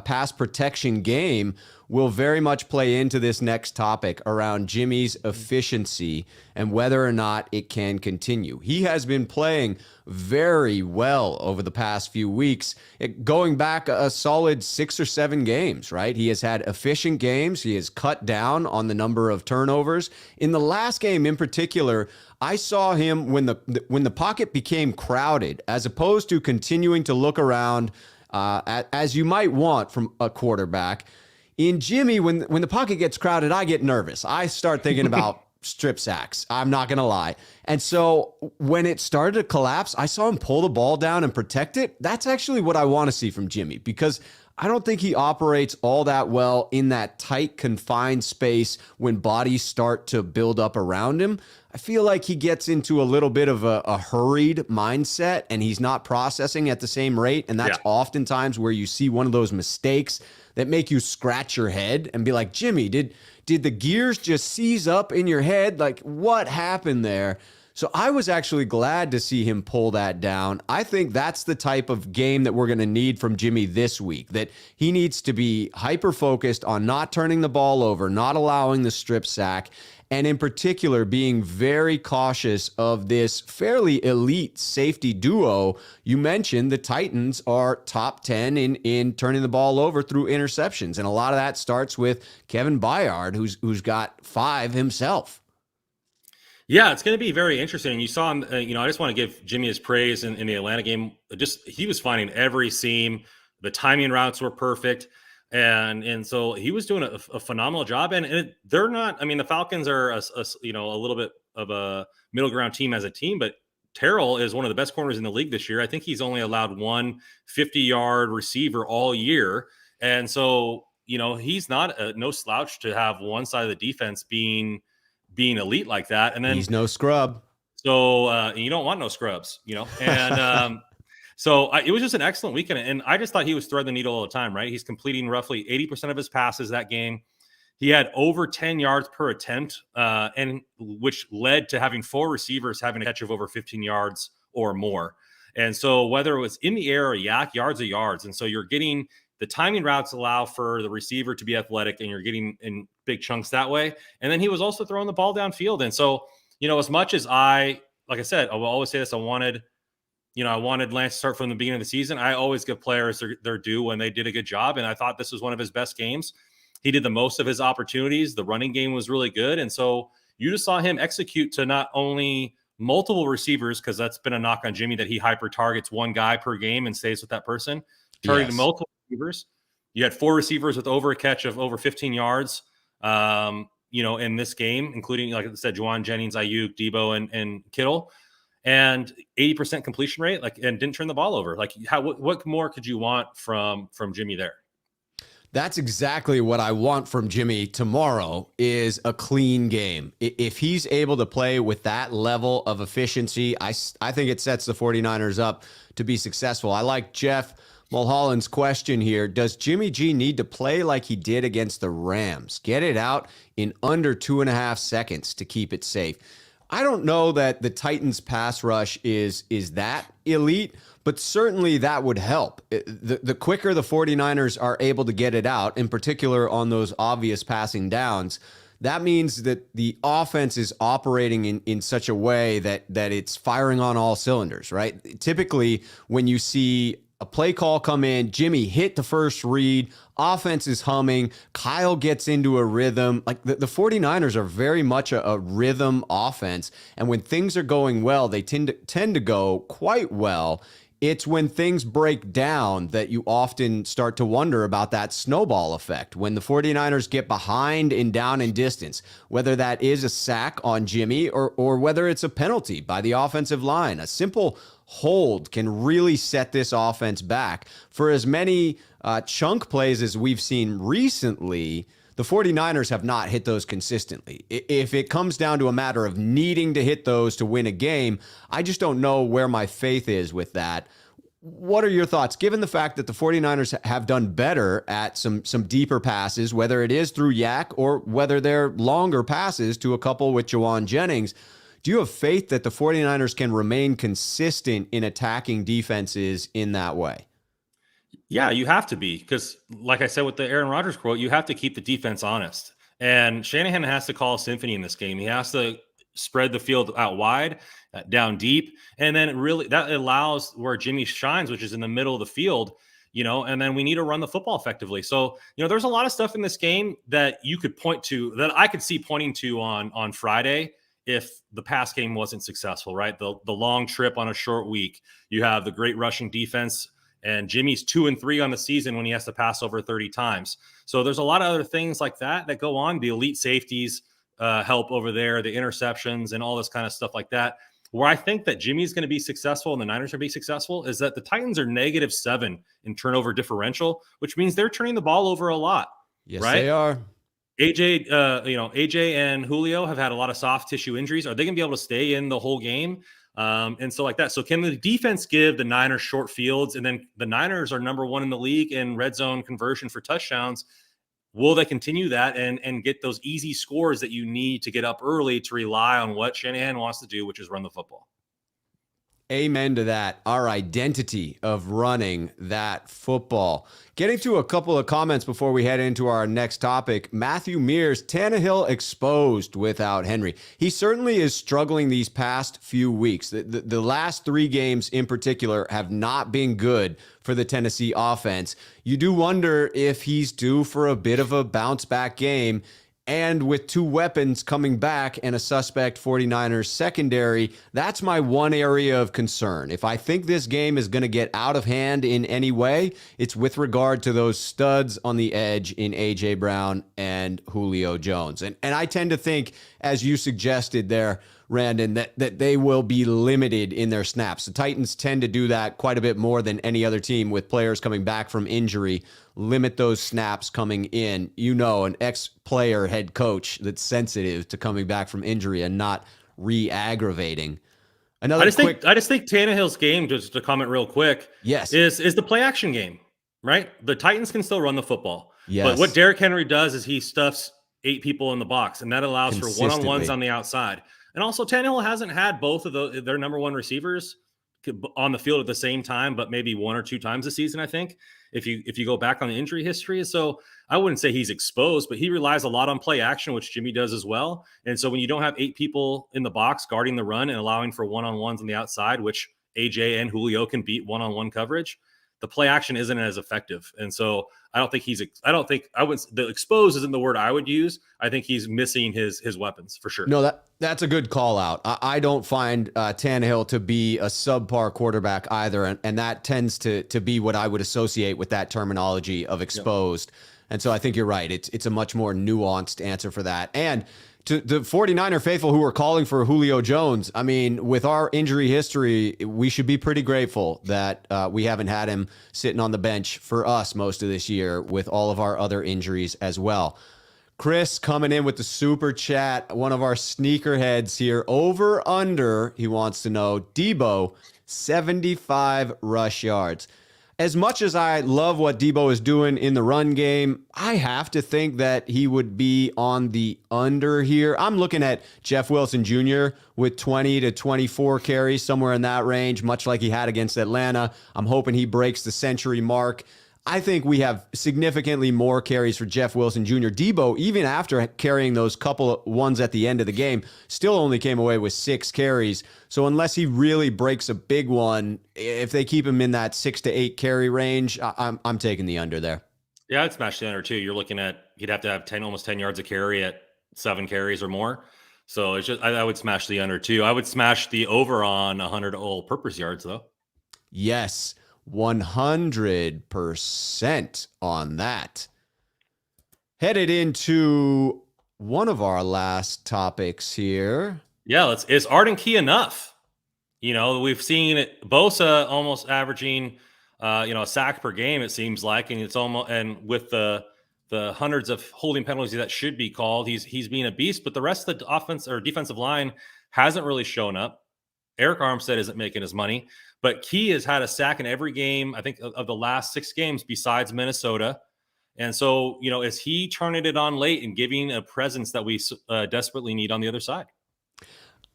[SPEAKER 1] pass protection game will very much play into this next topic around Jimmy's efficiency and whether or not it can continue. He has been playing very well over the past few weeks, going back a solid 6 or 7 games, right? He has had efficient games. He has cut down on the number of turnovers. In the last game in particular, I saw him when the pocket became crowded, as opposed to continuing to look around as you might want from a quarterback. In Jimmy, when the pocket gets crowded, I get nervous. I start thinking about strip sacks. I'm not going to lie. And so when it started to collapse, I saw him pull the ball down and protect it. That's actually what I want to see from Jimmy, because I don't think he operates all that well in that tight, confined space when bodies start to build up around him. I feel like he gets into a little bit of a hurried mindset and he's not processing at the same rate. And that's oftentimes where you see one of those mistakes that make you scratch your head and be like, Jimmy, did the gears just seize up in your head? Like, what happened there? So I was actually glad to see him pull that down. I think that's the type of game that we're going to need from Jimmy this week, that he needs to be hyper-focused on not turning the ball over, not allowing the strip sack, and in particular, being very cautious of this fairly elite safety duo. You mentioned the Titans are top 10 in turning the ball over through interceptions, and a lot of that starts with Kevin Byard, who's got 5 himself.
[SPEAKER 2] Yeah, it's going to be very interesting. You saw him, I just want to give Jimmy his praise in the Atlanta game. He was finding every seam. The timing routes were perfect. And so he was doing a phenomenal job. And they're not, I mean, the Falcons are, a little bit of a middle ground team as a team, but Terrell is one of the best corners in the league this year. I think he's only allowed one 50-yard receiver all year. And so, he's not no slouch to have one side of the defense being elite like that. And then
[SPEAKER 1] he's no scrub.
[SPEAKER 2] So you don't want no scrubs, and so it was just an excellent weekend. And I just thought he was threading the needle all the time, right? He's completing roughly 80% of his passes that game. He had over 10 yards per attempt, and which led to having 4 receivers having a catch of over 15 yards or more. And so whether it was in the air or yak, yards are yards. And so you're getting the timing routes allow for the receiver to be athletic, and you're getting in big chunks that way. And then he was also throwing the ball downfield. And so, as much as like I said, I will always say this, I wanted Lance to start from the beginning of the season. I always give players their due when they did a good job. And I thought this was one of his best games. He did the most of his opportunities. The running game was really good. And so you just saw him execute to not only multiple receivers, because that's been a knock on Jimmy, that he hyper targets one guy per game and stays with that person. Targeted multiple receivers. You had 4 receivers with over a catch of over 15 yards, in this game, including, like I said, Juwan Jennings, Ayuk, Deebo, and Kittle, and 80% completion rate, and didn't turn the ball over. What more could you want from Jimmy there?
[SPEAKER 1] That's exactly what I want from Jimmy tomorrow, is a clean game. If he's able to play with that level of efficiency, I think it sets the 49ers up to be successful. I like Jeff Mulholland's question here. Does Jimmy G need to play like he did against the Rams? Get it out in under 2.5 seconds to keep it safe. I don't know that the Titans pass rush is that elite, but certainly that would help. The quicker the 49ers are able to get it out, in particular on those obvious passing downs, that means that the offense is operating in such a way that it's firing on all cylinders, right? Typically, when you see a play call come in, Jimmy hit the first read, offense is humming, Kyle gets into a rhythm. Like the 49ers are very much a rhythm offense. And when things are going well, they tend to go quite well. It's when things break down that you often start to wonder about that snowball effect. When the 49ers get behind and down in distance, whether that is a sack on Jimmy or whether it's a penalty by the offensive line, a simple hold can really set this offense back. For as many chunk plays as we've seen recently, the 49ers have not hit those consistently. If it comes down to a matter of needing to hit those to win a game, I just don't know where my faith is with that. What are your thoughts, given the fact that the 49ers have done better at some deeper passes, whether it is through Yak or whether they're longer passes to a couple with Juwan Jennings? Do you have faith that the 49ers can remain consistent in attacking defenses in that way?
[SPEAKER 2] Yeah, you have to be, because like I said with the Aaron Rodgers quote, you have to keep the defense honest. And Shanahan has to call a symphony in this game. He has to spread the field out wide, down deep. And then really that allows where Jimmy shines, which is in the middle of the field, and then we need to run the football effectively. So, there's a lot of stuff in this game that you could point to, that I could see pointing to on Friday if the pass game wasn't successful, right? The long trip on a short week. You have the great rushing defense, and Jimmy's 2-3 on the season when he has to pass over 30 times. So there's a lot of other things like that go on. The elite safeties help over there, the interceptions and all this kind of stuff like that. Where I think that Jimmy's going to be successful and the Niners are going to be successful is that the Titans are -7 in turnover differential, which means they're turning the ball over a lot.
[SPEAKER 1] Yes,
[SPEAKER 2] right?
[SPEAKER 1] They are.
[SPEAKER 2] AJ and Julio have had a lot of soft tissue injuries. Are they going to be able to stay in the whole game? And so like that. So can the defense give the Niners short fields? And then the Niners are number 1 in the league in red zone conversion for touchdowns. will they continue that and get those easy scores that you need to get up early to rely on what Shanahan wants to do, which is run the football?
[SPEAKER 1] Amen to that. Our identity of running that football. Getting to a couple of comments before we head into our next topic. Matthew Mears, Tannehill exposed without Henry. He certainly is struggling these past few weeks. The last 3 games in particular have not been good for the Tennessee offense. You do wonder if he's due for a bit of a bounce back game. And with 2 weapons coming back and a suspect 49ers secondary, that's my one area of concern. If I think this game is going to get out of hand in any way, it's with regard to those studs on the edge in A.J. Brown and Julio Jones. And I tend to think, as you suggested there, Randon, that they will be limited in their snaps. The Titans tend to do that quite a bit more than any other team with players coming back from injury. Limit those snaps coming in. You know, an ex-player head coach that's sensitive to coming back from injury and not re-aggravating.
[SPEAKER 2] I just think Tannehill's game, just to comment real quick,
[SPEAKER 1] yes,
[SPEAKER 2] is the play action game, right? The Titans can still run the football.
[SPEAKER 1] Yes.
[SPEAKER 2] But what Derrick Henry does is he stuffs 8 people in the box, and that allows for one-on-ones on the outside. And also, Tannehill hasn't had both of their number 1 receivers on the field at the same time, but maybe 1 or 2 times a season, I think, if you go back on the injury history. So I wouldn't say he's exposed, but he relies a lot on play action, which Jimmy does as well. And so when you don't have 8 people in the box guarding the run and allowing for one-on-ones on the outside, which AJ and Julio can beat one-on-one coverage, the play action isn't as effective. And so the exposed isn't the word I would use. I think he's missing his weapons for sure.
[SPEAKER 1] No, that's a good call out. I don't find Tannehill to be a subpar quarterback either. And that tends to be what I would associate with that terminology of exposed. Yep. And so I think you're right. It's a much more nuanced answer for that. And to the 49er faithful who are calling for Julio Jones, I mean, with our injury history, we should be pretty grateful that we haven't had him sitting on the bench for us most of this year with all of our other injuries as well. Chris coming in with the super chat, one of our sneakerheads here. Over under, he wants to know, Deebo, 75 rush yards. As much as I love what Deebo is doing in the run game, I have to think that he would be on the under here. I'm looking at Jeff Wilson Jr. with 20 to 24 carries, somewhere in that range, much like he had against Atlanta. I'm hoping he breaks the century mark. I think we have significantly more carries for Jeff Wilson Jr. Deebo, even after carrying those couple of ones at the end of the game, still only came away with 6 carries. So unless he really breaks a big one, if they keep him in that 6 to 8 carry range, I'm taking the under there.
[SPEAKER 2] Yeah, I'd smash the under too. You're looking at, he'd have to have almost 10 yards of carry at 7 carries or more. So it's just, I would smash the under too. I would smash the over on 100 all-purpose yards though.
[SPEAKER 1] Yes. 100% on that. Headed into one of our last topics here.
[SPEAKER 2] Yeah, is Arden Key enough? You know, we've seen it, Bosa almost averaging, a sack per game, it seems like, and it's almost, and with the hundreds of holding penalties that should be called, he's being a beast. But the rest of the offense or defensive line hasn't really shown up. Eric Armstead isn't making his money. But Key has had a sack in every game, I think, of the last 6 games besides Minnesota. And so, is he turning it on late and giving a presence that we desperately need on the other side?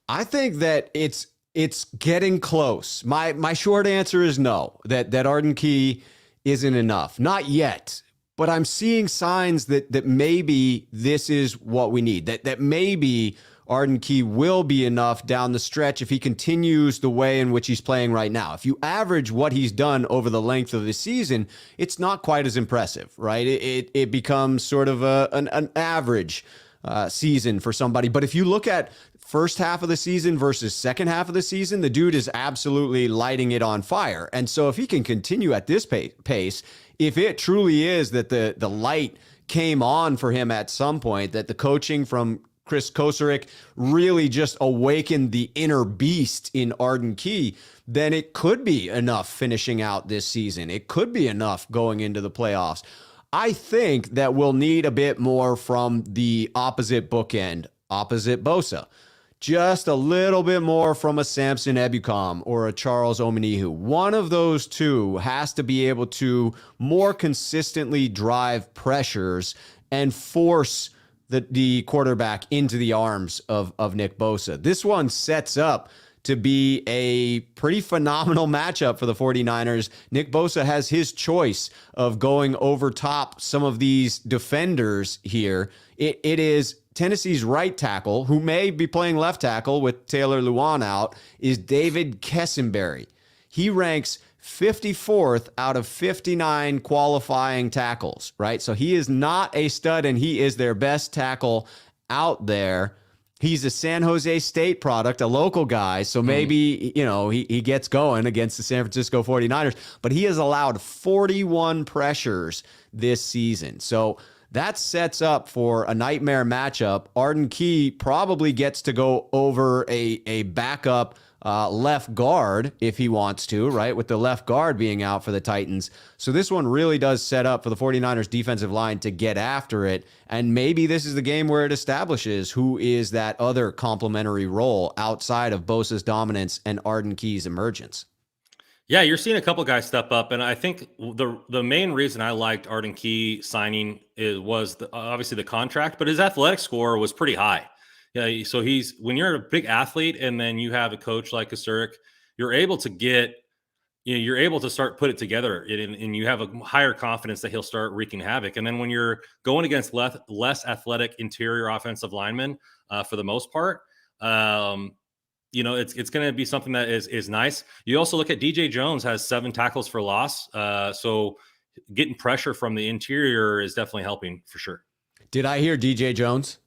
[SPEAKER 1] I think that it's getting close. My short answer is no, that Arden Key isn't enough. Not yet. But I'm seeing signs that maybe this is what we need, that maybe Arden Key will be enough down the stretch if he continues the way in which he's playing right now. If you average what he's done over the length of the season, it's not quite as impressive, right? It becomes sort of an average season for somebody. But if you look at first half of the season versus second half of the season, the dude is absolutely lighting it on fire. And so if he can continue at this pace, if it truly is that the light came on for him at some point, that the coaching from Chris Kosarick really just awakened the inner beast in Arden Key, then it could be enough finishing out this season. It could be enough going into the playoffs. I think that we'll need a bit more from the opposite bookend, opposite Bosa. Just a little bit more from a Samson Ebukam or a Charles Omenihu. One of those two has to be able to more consistently drive pressures and force the quarterback into the arms of Nick Bosa. This one sets up to be a pretty phenomenal matchup for the 49ers. Nick Bosa has his choice of going over top some of these defenders here. It is Tennessee's right tackle, who may be playing left tackle with Taylor Lewan out, is David Kessenberry. He ranks 54th out of 59 qualifying tackles, right? So he is not a stud, and he is their best tackle out there. He's a San Jose State product, a local guy, so maybe, he gets going against the San Francisco 49ers, but he has allowed 41 pressures this season. So that sets up for a nightmare matchup. Arden Key probably gets to go over a backup left guard if he wants to, right? With the left guard being out for the Titans. So this one really does set up for the 49ers defensive line to get after it. And maybe this is the game where it establishes who is that other complementary role outside of Bosa's dominance and Arden Key's emergence.
[SPEAKER 2] Yeah, you're seeing a couple guys step up, and I think the main reason I liked Arden Key signing was obviously the contract, but his athletic score was pretty high. Yeah, so when you're a big athlete and then you have a coach like Kasurik, you're able to start put it together, and you have a higher confidence that he'll start wreaking havoc. And then when you're going against less athletic interior offensive linemen, for the most part, it's going to be something that is nice. You also look at DJ Jones has 7 tackles for loss, so getting pressure from the interior is definitely helping for sure.
[SPEAKER 1] Did I hear DJ Jones?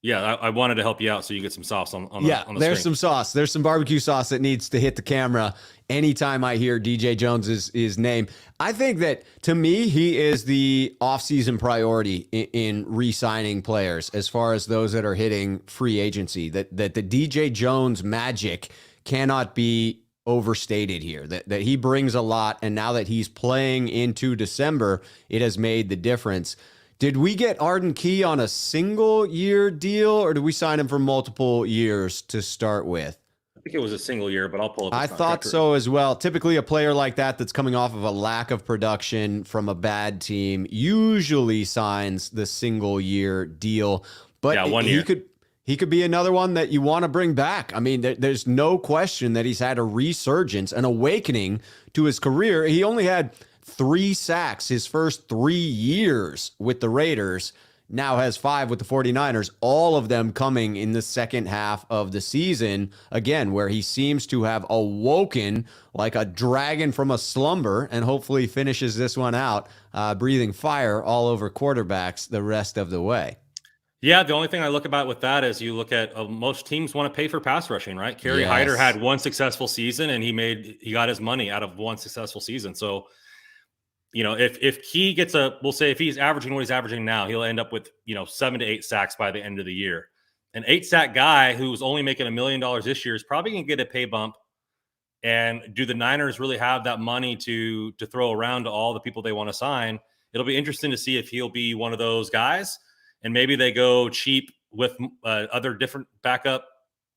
[SPEAKER 2] Yeah, I wanted to help you out so you get some sauce on the
[SPEAKER 1] there's
[SPEAKER 2] screen.
[SPEAKER 1] some sauce. There's some barbecue sauce that needs to hit the camera anytime I hear DJ Jones's name. I think that, to me, he is the offseason priority in re-signing players as far as those that are hitting free agency. That the DJ Jones magic cannot be overstated here. That he brings a lot, and now that he's playing into December, it has made the difference. Did we get Arden Key on a single-year deal, or did we sign him for multiple years to start with?
[SPEAKER 2] I think it was a single year, but I'll pull up.
[SPEAKER 1] I thought so as well. Typically, a player like that's coming off of a lack of production from a bad team usually signs the single-year deal. But
[SPEAKER 2] yeah, 1 year.
[SPEAKER 1] He could be another one that you want to bring back. I mean, there's no question that he's had a resurgence, an awakening to his career. He only had 3 sacks his first 3 years with the Raiders, now has 5 with the 49ers, all of them coming in the second half of the season, again, where he seems to have awoken like a dragon from a slumber and hopefully finishes this one out, breathing fire all over quarterbacks the rest of the way.
[SPEAKER 2] Yeah, the only thing I look about with that is you look at most teams want to pay for pass rushing, right? Kerry Hyder had 1 successful season, and he got his money out of 1 successful season. So, if he gets we'll say if he's averaging what he's averaging now, he'll end up with, 7 to 8 sacks by the end of the year. An 8-sack guy who's only making $1 million this year is probably going to get a pay bump. And do the Niners really have that money to throw around to all the people they want to sign? It'll be interesting to see if he'll be one of those guys, and maybe they go cheap with other different backup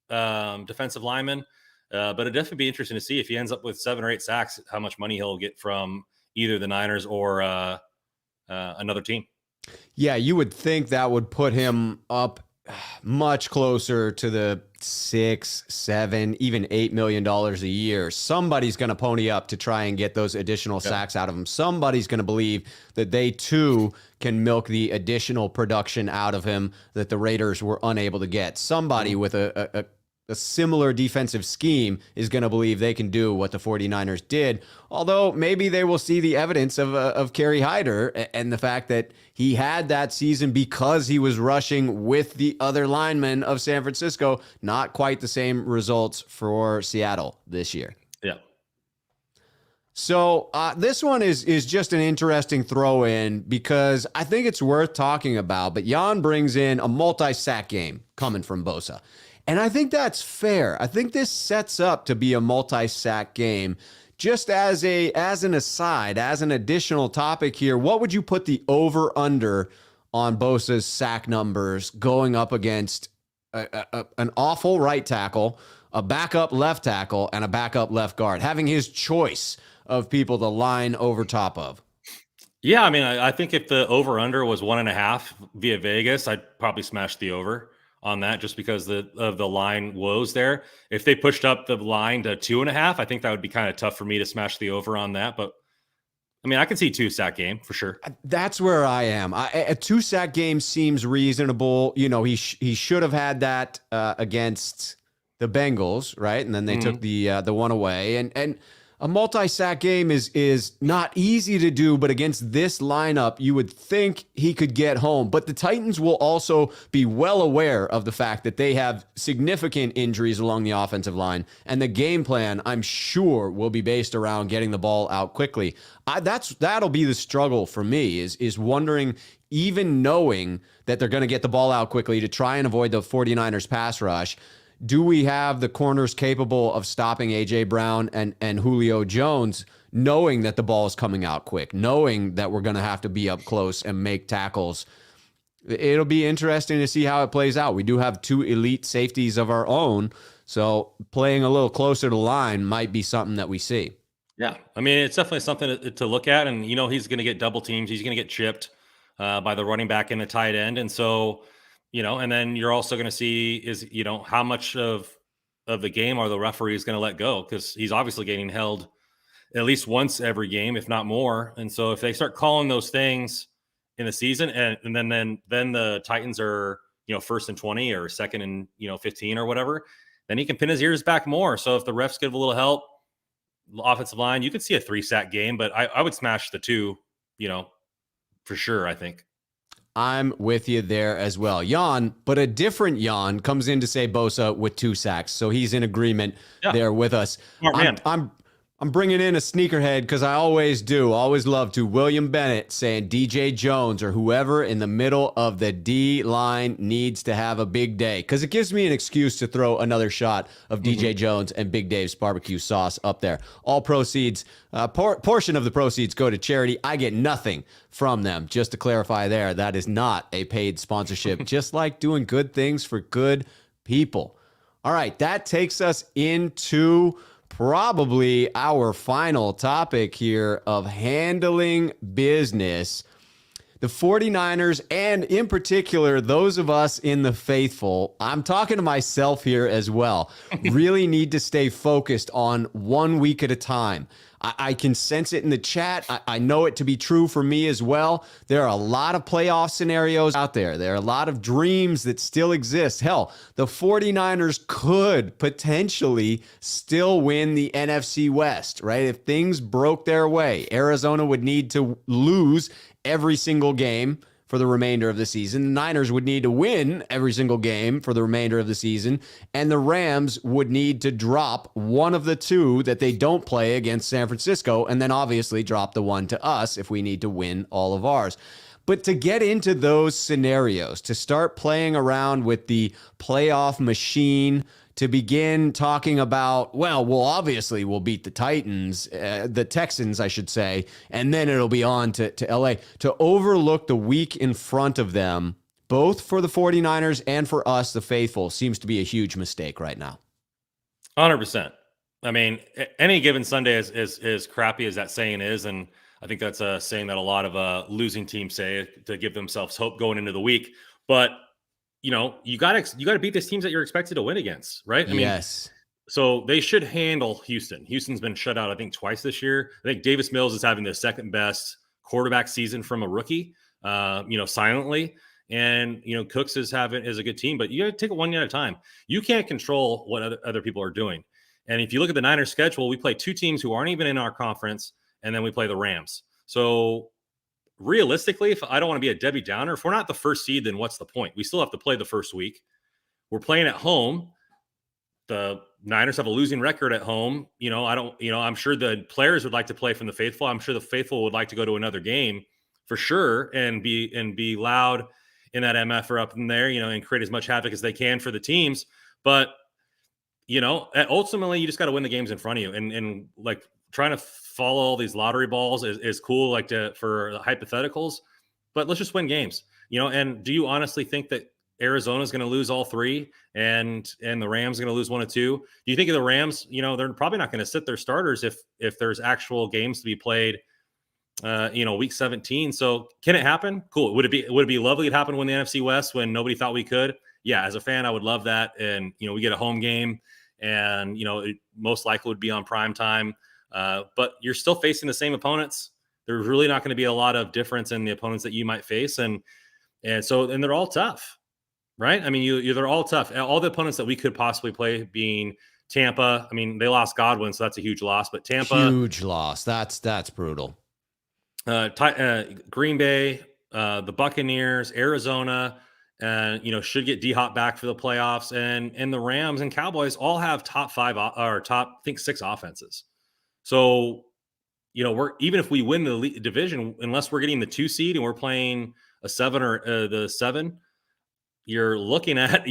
[SPEAKER 2] defensive linemen. But it'd definitely be interesting to see if he ends up with 7 or 8 sacks, how much money he'll get from either the Niners or another team.
[SPEAKER 1] Yeah, you would think that would put him up much closer to the $6, $7, even $8 million a year. Somebody's going to pony up to try and get those additional sacks out of him. Somebody's going to believe that they too can milk the additional production out of him that the Raiders were unable to get. Somebody with a similar defensive scheme is going to believe they can do what the 49ers did, although maybe they will see the evidence of Kerry Hyder and the fact that he had that season because he was rushing with the other linemen of San Francisco. Not quite the same results for Seattle this year.
[SPEAKER 2] Yeah.
[SPEAKER 1] So this one is just an interesting throw in because I think it's worth talking about, but Jan brings in a multi-sack game coming from Bosa. And I think that's fair. I think this sets up to be a multi-sack game. Just as an aside, as an additional topic here, what would you put the over-under on Bosa's sack numbers going up against an awful right tackle, a backup left tackle, and a backup left guard, having his choice of people to line over top of?
[SPEAKER 2] Yeah, I mean, I think if the over/under was 1.5 via Vegas, I'd probably smash the over on that just because of the line woes there. If they pushed up the line to 2.5, I think that would be kind of tough for me to smash the over on that. But I mean, I can see 2 sack game for sure.
[SPEAKER 1] That's where I am. A 2 sack game seems reasonable. You know, he should have had that against the Bengals, right? And then they took the one away. And a multi-sack game is not easy to do, but against this lineup, you would think he could get home. But the Titans will also be well aware of the fact that they have significant injuries along the offensive line, and the game plan, I'm sure, will be based around getting the ball out quickly. That'll be the struggle for me is wondering, even knowing that they're going to get the ball out quickly to try and avoid the 49ers pass rush, do we have the corners capable of stopping A.J. Brown and Julio Jones, knowing that the ball is coming out quick, knowing that we're going to have to be up close and make tackles? It'll be interesting to see how it plays out. We do have 2 elite safeties of our own, so playing a little closer to the line might be something that we see.
[SPEAKER 2] Yeah, I mean, it's definitely something to look at. And, he's going to get double teams. He's going to get chipped by the running back and the tight end. And so, and then you're also going to see is, how much of the game are the referees going to let go? Because he's obviously getting held at least once every game, if not more. And so if they start calling those things in the season and then the Titans are, first and 20 or second and, 15 or whatever, then he can pin his ears back more. So if the refs give a little help, offensive line, you could see a 3-sack game, but I would smash the 2, for sure, I think.
[SPEAKER 1] I'm with you there as well. Jan, but a different Jan comes in to say Bosa with 2 sacks. So he's in agreement there with us.
[SPEAKER 2] Smart man.
[SPEAKER 1] I'm bringing in a sneakerhead because I always do. Always love to. William Bennett saying DJ Jones or whoever in the middle of the D line needs to have a big day because it gives me an excuse to throw another shot of DJ Jones and Big Dave's barbecue sauce up there. All proceeds, portion of the proceeds go to charity. I get nothing from them. Just to clarify there, that is not a paid sponsorship, just like doing good things for good people. All right, that takes us into probably our final topic here of handling business. The 49ers, and in particular, those of us in the faithful, I'm talking to myself here as well, really need to stay focused on 1 week at a time. I can sense it in the chat. I know it to be true for me as well. There are a lot of playoff scenarios out there. There are a lot of dreams that still exist. Hell, the 49ers could potentially still win the NFC West, right? If things broke their way, Arizona would need to lose every single game for the remainder of the season. The Niners would need to win every single game for the remainder of the season. And the Rams would need to drop one of the 2 that they don't play against San Francisco, and then obviously drop the one to us if we need to win all of ours. But to get into those scenarios, to start playing around with the playoff machine, to begin talking about, well, obviously we'll beat the Titans, the Texans, I should say, and then it'll be on to LA. To overlook the week in front of them, both for the 49ers and for us, the faithful, seems to be a huge mistake right now.
[SPEAKER 2] 100%. I mean, any given Sunday is crappy as that saying is, and I think that's a saying that a lot of losing teams say to give themselves hope going into the week. But you got to beat these teams that you're expected to win against, right? I mean, so they should handle Houston. Houston's been shut out, I think, twice this year. I think Davis Mills is having the second best quarterback season from a rookie, silently. And, Cooks is a good team, but you got to take it 1 year at a time. You can't control what other people are doing. And if you look at the Niners schedule, we play 2 teams who aren't even in our conference, and then we play the Rams. So realistically, if I don't want to be a Debbie Downer, if we're not the first seed, then what's the point? We still have to play the first week. We're playing at home. The Niners have a losing record at home. I'm sure the players would like to play from the faithful. I'm sure the faithful would like to go to another game for sure and be loud in that MF or up in there, and create as much havoc as they can for the teams. But, ultimately you just got to win the games in front of you. And like trying to follow all these lottery balls is cool, for hypotheticals, but let's just win games, and do you honestly think that Arizona is going to lose all 3 and the Rams are going to lose 1 or 2? Do you think of the Rams, they're probably not going to sit their starters if there's actual games to be played, week 17. So can it happen? Cool. Would it be lovely to happen when the NFC West when nobody thought we could? Yeah, as a fan, I would love that. And we get a home game, and it most likely would be on prime time. But you're still facing the same opponents. There's really not going to be a lot of difference in the opponents that you might face, and they're all tough, right? I mean, they're all tough. All the opponents that we could possibly play being Tampa. I mean, they lost Godwin, so that's a huge loss. But Tampa,
[SPEAKER 1] huge loss. That's brutal.
[SPEAKER 2] Green Bay, the Buccaneers, Arizona, should get D-Hop back for the playoffs, and the Rams and Cowboys all have top 5 or top, I think, 6 offenses. So, we're even if we win the division, unless we're getting the 2 seed and we're playing a 7 or the 7, you're looking at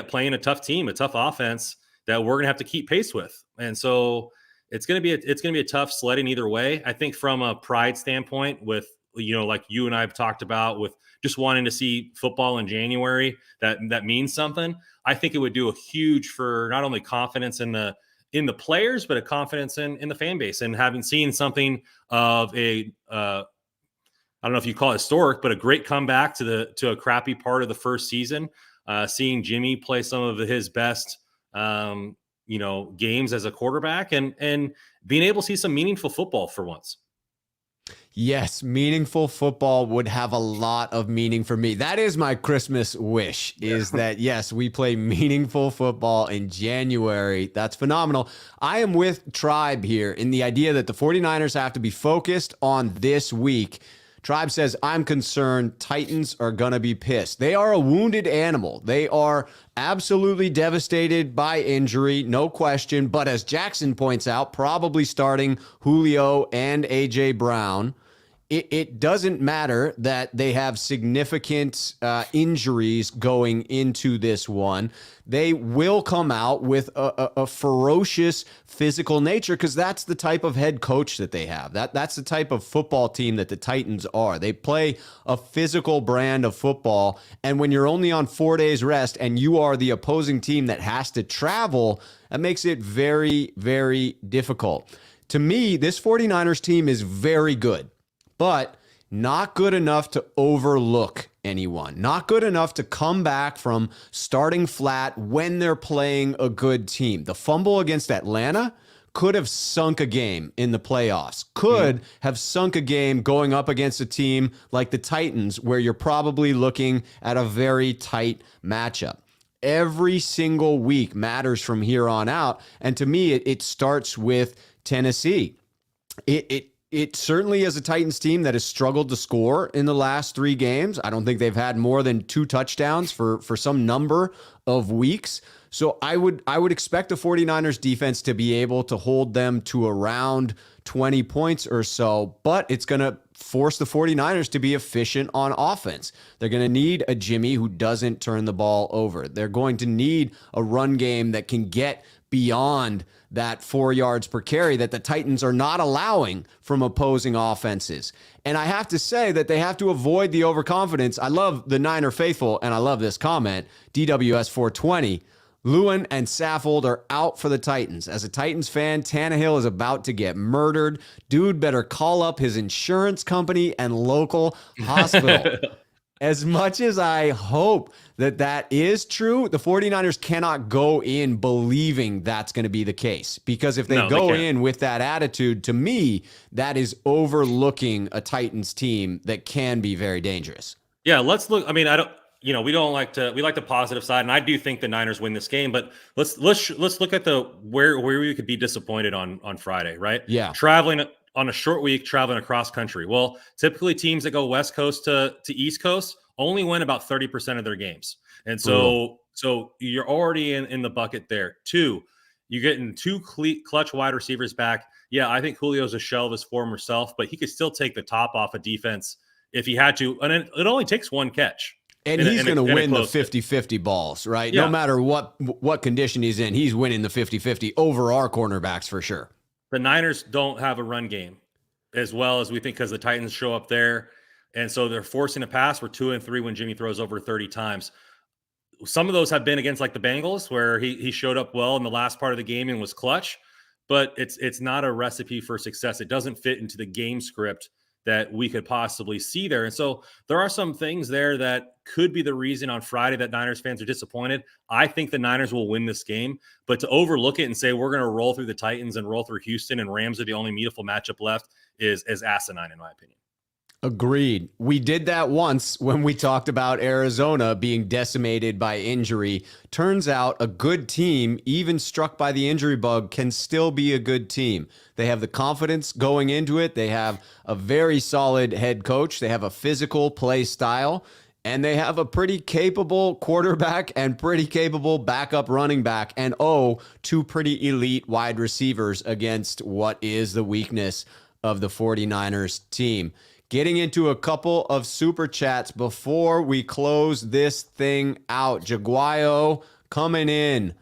[SPEAKER 2] playing a tough team, a tough offense that we're gonna have to keep pace with, and so it's gonna be a tough sledding either way. I think from a pride standpoint, with like you and I have talked about, with just wanting to see football in January, that means something. I think it would do a huge for not only confidence in the players, but a confidence in the fan base, and having seen something of a I don't know if you call it historic, but a great comeback to a crappy part of the first season. Seeing Jimmy play some of his best games as a quarterback, and being able to see some meaningful football for once.
[SPEAKER 1] Yes, meaningful football would have a lot of meaning for me. That is my Christmas wish, is that, yes, we play meaningful football in January. That's phenomenal. I am with Tribe here in the idea that the 49ers have to be focused on this week. Tribe says, I'm concerned Titans are going to be pissed. They are a wounded animal. They are absolutely devastated by injury, no question. But as Jackson points out, probably starting Julio and A.J. Brown. It doesn't matter that they have significant injuries going into this one. They will come out with a ferocious physical nature, because that's the type of head coach that they have. That's the type of football team that the Titans are. They play a physical brand of football. And when you're only on 4 days rest and you are the opposing team that has to travel, that makes it very, very difficult. To me, this 49ers team is very good, but not good enough to overlook anyone. Not good enough to come back from starting flat when they're playing a good team. The fumble against Atlanta could have sunk a game in the playoffs. Could have sunk a game going up against a team like the Titans, where you're probably looking at a very tight matchup. Every single week matters from here on out. And to me, it starts with Tennessee. It certainly is a Titans team that has struggled to score in the last 3 games. I don't think they've had more than 2 touchdowns for some number of weeks. So I would expect the 49ers defense to be able to hold them to around 20 points or so, but it's going to force the 49ers to be efficient on offense. They're going to need a Jimmy who doesn't turn the ball over. They're going to need a run game that can get beyond that 4 yards per carry that the Titans are not allowing from opposing offenses. And I have to say that they have to avoid the overconfidence. I love the Niner faithful, and I love this comment, DWS 420. Lewin and Saffold are out for the Titans. As a Titans fan, Tannehill is about to get murdered. Dude better call up his insurance company and local hospital. As much as I hope that is true, the 49ers cannot go in believing that's going to be the case. Because if they go in with that attitude, to me, that is overlooking a Titans team that can be very dangerous.
[SPEAKER 2] Yeah, let's look. I mean, we like the positive side, and I do think the Niners win this game. But let's look at where we could be disappointed on Friday, right?
[SPEAKER 1] Yeah,
[SPEAKER 2] traveling on a short week, traveling across country. Well, typically teams that go West Coast to East Coast only win about 30% of their games, and so you're already in the bucket there. 2, you're getting 2 clutch wide receivers back. Yeah, I think Julio's a shell of his former self, but he could still take the top off a defense if he had to, and it only takes 1 catch.
[SPEAKER 1] And he's going to win the 50-50 balls, right? Yeah. No matter what condition he's in, he's winning the 50-50 over our cornerbacks for sure.
[SPEAKER 2] The Niners don't have a run game as well as we think, because the Titans show up there. And so they're forcing a pass. We're 2-3 when Jimmy throws over 30 times. Some of those have been against like the Bengals, where he showed up well in the last part of the game and was clutch, but it's not a recipe for success. It doesn't fit into the game script that we could possibly see there. And so there are some things there that could be the reason on Friday that Niners fans are disappointed. I think the Niners will win this game, but to overlook it and say we're going to roll through the Titans and roll through Houston and Rams are the only meaningful matchup left is asinine in my opinion.
[SPEAKER 1] Agreed. We did that once when we talked about Arizona being decimated by injury. Turns out a good team, even struck by the injury bug, can still be a good team. They have the confidence going into it. They have a very solid head coach. They have a physical play style. And they have a pretty capable quarterback and pretty capable backup running back. And two pretty elite wide receivers against what is the weakness of the 49ers team. Getting into a couple of super chats before we close this thing out. Jaguayo coming in.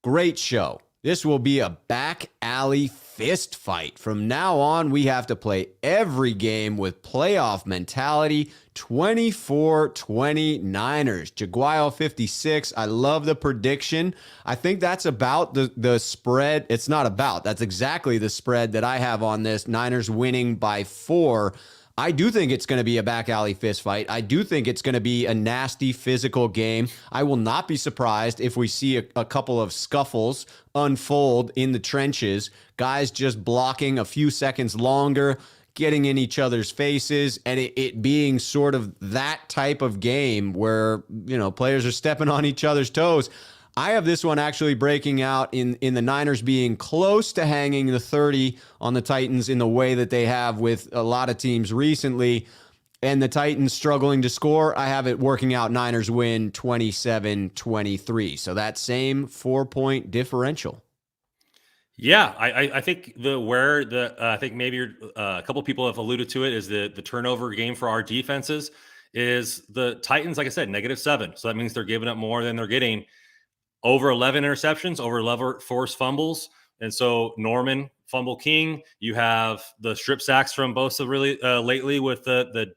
[SPEAKER 1] Great show. This will be a back alley fist fight. From now on, we have to play every game with playoff mentality. 24-20 Niners. Jaguayo 56. I love the prediction. I think that's about the spread. It's not about. That's exactly the spread that I have on this. Niners winning by 4. I do think it's going to be a back alley fist fight. I do think it's going to be a nasty physical game. I will not be surprised if we see a couple of scuffles unfold in the trenches, guys just blocking a few seconds longer, getting in each other's faces, and it being sort of that type of game where, players are stepping on each other's toes. I have this one actually breaking out in the Niners being close to hanging the 30 on the Titans in the way that they have with a lot of teams recently, and the Titans struggling to score. I have it working out Niners win 27-23. So that same 4-point differential.
[SPEAKER 2] Yeah, I think I think maybe a couple people have alluded to it is the turnover game for our defenses is the Titans, like I said, -7. So that means they're giving up more than they're getting. Over 11 interceptions, over 11 forced fumbles. And so Norman, fumble king. You have the strip sacks from Bosa really lately with the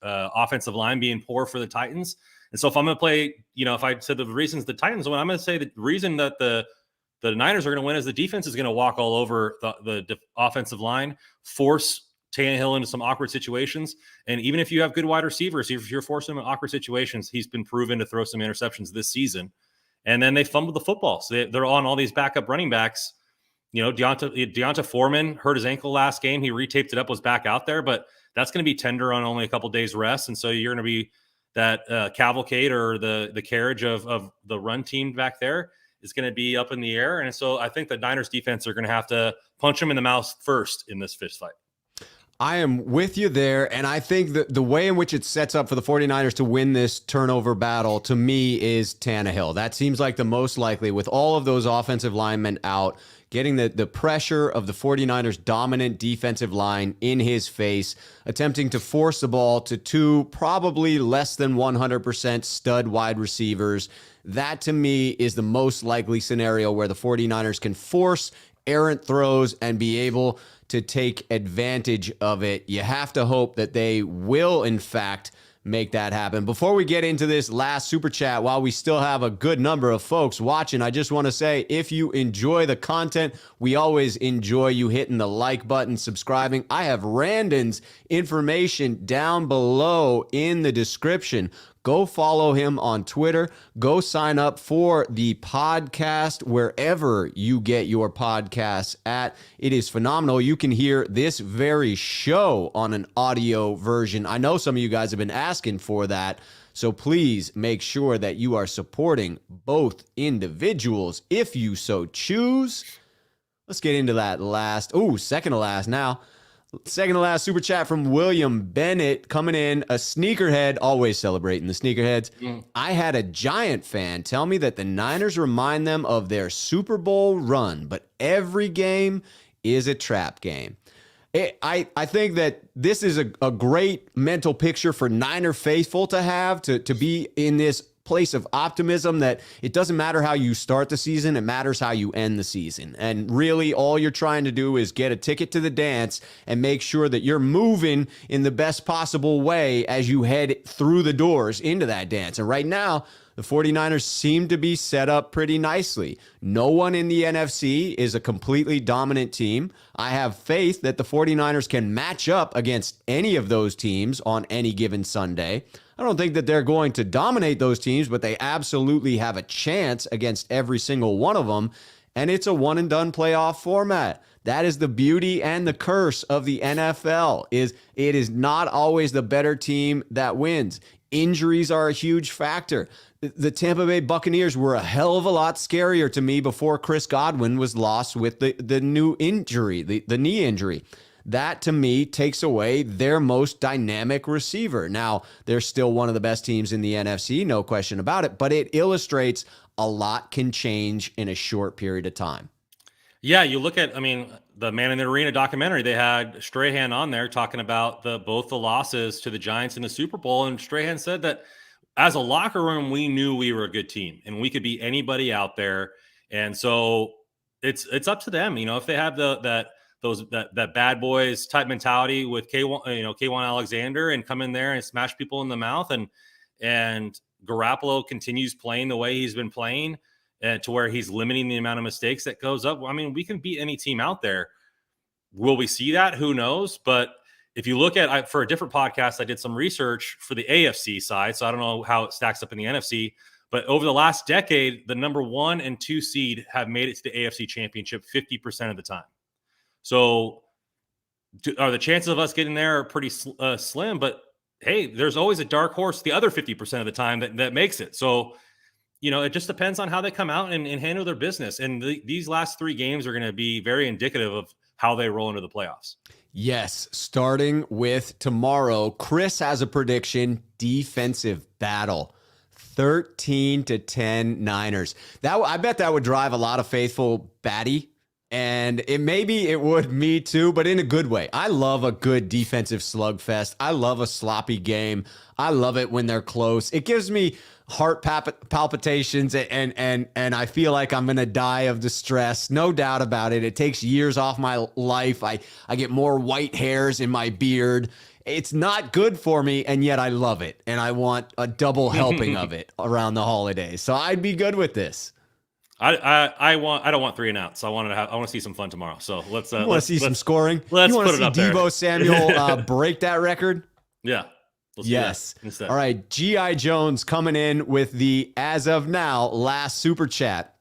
[SPEAKER 2] offensive line being poor for the Titans. And so if I'm going to play, if I said the reasons the Titans win, I'm going to say the reason that the Niners are going to win is the defense is going to walk all over the offensive line, force Tannehill into some awkward situations. And even if you have good wide receivers, if you're forcing him in awkward situations, he's been proven to throw some interceptions this season. And then they fumbled the football. So they're on all these backup running backs. Deonta Foreman hurt his ankle last game. He retaped it up, was back out there, but that's going to be tender on only a couple days rest. And so you're going to be that cavalcade or the carriage of the run team back there is going to be up in the air. And so I think the Niners defense are going to have to punch him in the mouth first in this fist fight.
[SPEAKER 1] I am with you there, and I think that the way in which it sets up for the 49ers to win this turnover battle, to me, is Tannehill. That seems like the most likely, with all of those offensive linemen out, getting the pressure of the 49ers' dominant defensive line in his face, attempting to force the ball to two probably less than 100% stud wide receivers. That, to me, is the most likely scenario where the 49ers can force errant throws and be able to take advantage of it. You have to hope that they will, in fact, make that happen. Before we get into this last super chat, while we still have a good number of folks watching, I just want to say, if you enjoy the content, we always enjoy you hitting the like button, subscribing. I have Randon's information down below in the description. Go follow him on Twitter. Go sign up for the podcast wherever you get your podcasts at. It is phenomenal. You can hear this very show on an audio version. I know some of you guys have been asking for that. So please make sure that you are supporting both individuals if you so choose. Let's get into that second to last now. Second to last super chat from William Bennett coming in, a sneakerhead, always celebrating the sneakerheads. I had a Giant fan tell me that the Niners remind them of their Super Bowl run, but every game is a trap game. I think that this is a great mental picture for Niner faithful to have, to be in this place of optimism that it doesn't matter how you start the season, it matters how you end the season. And really all you're trying to do is get a ticket to the dance and make sure that you're moving in the best possible way as you head through the doors into that dance. And right now, the 49ers seem to be set up pretty nicely. No one in the NFC is a completely dominant team. I have faith that the 49ers can match up against any of those teams on any given Sunday. I don't think that they're going to dominate those teams, but they absolutely have a chance against every single one of them. And it's a one and done playoff format. That is the beauty and the curse of the NFL. It is not always the better team that wins. Injuries are a huge factor. The Tampa Bay Buccaneers were a hell of a lot scarier to me before Chris Godwin was lost with the new injury, the knee injury. That, to me, takes away their most dynamic receiver. Now, they're still one of the best teams in the NFC, no question about it, but it illustrates a lot can change in a short period of time.
[SPEAKER 2] Yeah, you look at, the Man in the Arena documentary, they had Strahan on there talking about both the losses to the Giants in the Super Bowl, and Strahan said that as a locker room, we knew we were a good team, and we could beat anybody out there, and so it's up to them, if they have that bad boys type mentality with K1 Alexander and come in there and smash people in the mouth, and Garoppolo continues playing the way he's been playing, to where he's limiting the amount of mistakes that goes up. We can beat any team out there. Will we see that? Who knows? But if you look at, for a different podcast, I did some research for the AFC side, so I don't know how it stacks up in the NFC, but over the last decade, the number 1 and 2 seed have made it to the AFC Championship 50% of the time. So are the chances of us getting there are pretty slim, but hey, there's always a dark horse the other 50% of the time that makes it. So, it just depends on how they come out and handle their business. And these last 3 games are going to be very indicative of how they roll into the playoffs.
[SPEAKER 1] Yes, starting with tomorrow, Chris has a prediction: defensive battle. 13-10 Niners. I bet that would drive a lot of faithful batty. And maybe it would me too, but in a good way. I love a good defensive slugfest. I love a sloppy game. I love it when they're close. It gives me heart palpitations, and I feel like I'm going to die of distress. No doubt about it. It takes years off my life. I get more white hairs in my beard. It's not good for me, and yet I love it. And I want a double helping of it around the holidays. So I'd be good with this.
[SPEAKER 2] I don't want 3 and outs. I want to see some fun tomorrow. So let's
[SPEAKER 1] see some scoring.
[SPEAKER 2] Let's
[SPEAKER 1] you want
[SPEAKER 2] put
[SPEAKER 1] to
[SPEAKER 2] it up
[SPEAKER 1] see
[SPEAKER 2] there.
[SPEAKER 1] Deebo Samuel break that record?
[SPEAKER 2] Yeah.
[SPEAKER 1] Yes. All right. G.I. Jones coming in with the, as of now, last super chat.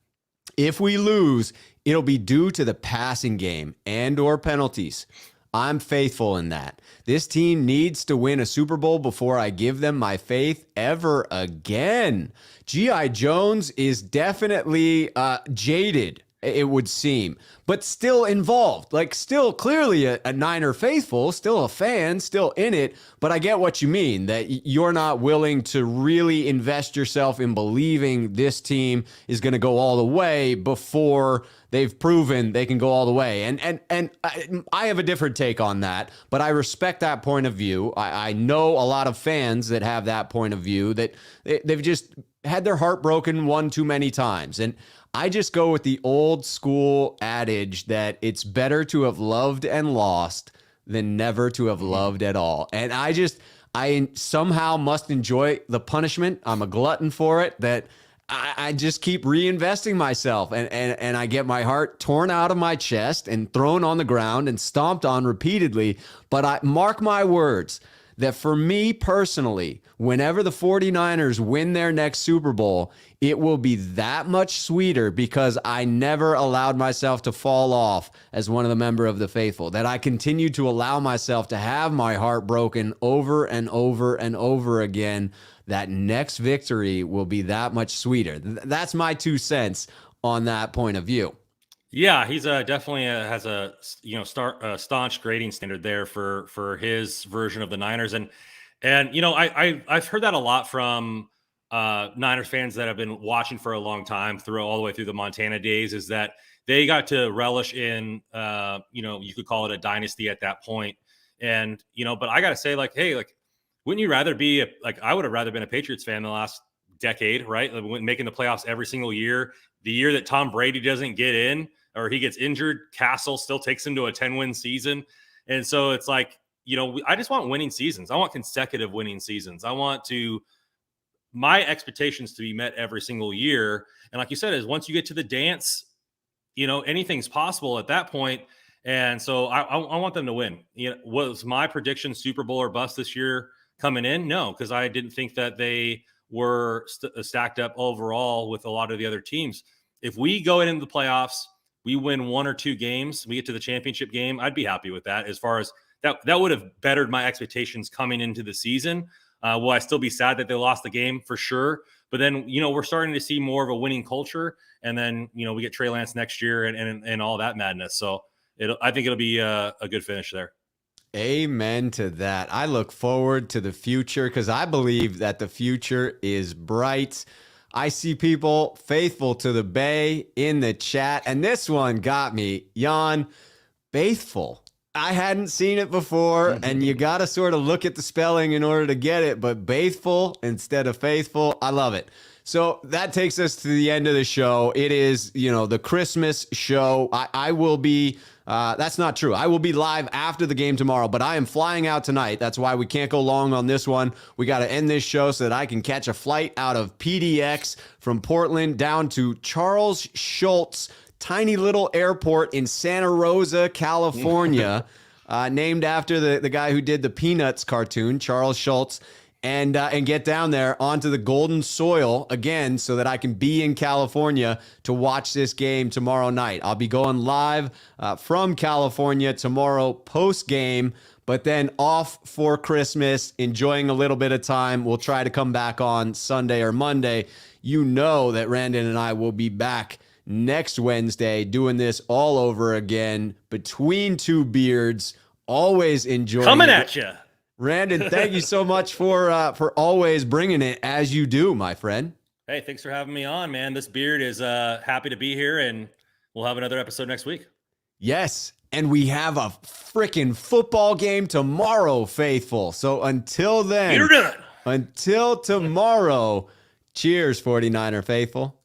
[SPEAKER 1] If we lose, it'll be due to the passing game and or penalties. I'm faithful in that. This team needs to win a Super Bowl before I give them my faith ever again. G.I. Jones is definitely jaded, it would seem, but still involved. Still clearly a Niner faithful, still a fan, still in it. But I get what you mean, that you're not willing to really invest yourself in believing this team is going to go all the way before they've proven they can go all the way. And I have a different take on that, but I respect that point of view. I know a lot of fans that have that point of view, that they've just had their heart broken one too many times. And I just go with the old school adage that it's better to have loved and lost than never to have loved at all. And I somehow must enjoy the punishment. I'm a glutton for it, that I just keep reinvesting myself, and I get my heart torn out of my chest and thrown on the ground and stomped on repeatedly. But I mark my words that for me personally, whenever the 49ers win their next Super Bowl, it will be that much sweeter because I never allowed myself to fall off as one of the member of the faithful, that I continued to allow myself to have my heart broken over and over and over again. That next victory will be that much sweeter. That's my 2 cents on that point of view.
[SPEAKER 2] Yeah, he's definitely has a staunch grading standard there for his version of the Niners, and I've heard that a lot from Niners fans that have been watching for a long time, all the way through the Montana days, is that they got to relish in you could call it a dynasty at that point, and but I got to say, wouldn't you rather be I would have rather been a Patriots fan the last decade, right? Making the playoffs every single year. The year that Tom Brady doesn't get in or he gets injured, Castle still takes him to a 10-win season. And so it's I just want winning seasons. I want consecutive winning seasons. I want to my expectations to be met every single year. And like you said, is once you get to the dance, anything's possible at that point. And so I want them to win. Was my prediction Super Bowl or bust this year coming in? No, because I didn't think that they were stacked up overall with a lot of the other teams. If we go into the playoffs, we win 1 or 2 games, we get to the championship game, I'd be happy with that. As far as that would have bettered my expectations coming into the season. Will I still be sad that they lost the game? For sure. But then, we're starting to see more of a winning culture. And then, we get Trey Lance next year and all that madness. So I think it'll be a good finish there.
[SPEAKER 1] Amen to that. I look forward to the future because I believe that the future is bright. I see people faithful to the Bay in the chat. And this one got me. Jan, faithful. I hadn't seen it before, and you got to sort of look at the spelling in order to get it, but faithful instead of faithful. I love it. So that takes us to the end of the show. It is, the Christmas show. I will be, that's not true. I will be live after the game tomorrow, but I am flying out tonight. That's why we can't go long on this one. We got to end this show so that I can catch a flight out of PDX from Portland down to Charles Schultz tiny little airport in Santa Rosa, California, named after the guy who did the Peanuts cartoon, Charles Schultz, and get down there onto the golden soil again so that I can be in California to watch this game tomorrow night. I'll be going live from California tomorrow post-game, but then off for Christmas, enjoying a little bit of time. We'll try to come back on Sunday or Monday. You know that Randon and I will be back next Wednesday, doing this all over again between two beards. Always enjoying
[SPEAKER 2] coming at you,
[SPEAKER 1] Randon. Thank you so much for always bringing it as you do, my friend.
[SPEAKER 2] Hey, thanks for having me on, man. This beard is happy to be here, and we'll have another episode next week.
[SPEAKER 1] Yes, and we have a freaking football game tomorrow, faithful. So until then,
[SPEAKER 2] you're done.
[SPEAKER 1] Until tomorrow, cheers, 49er faithful.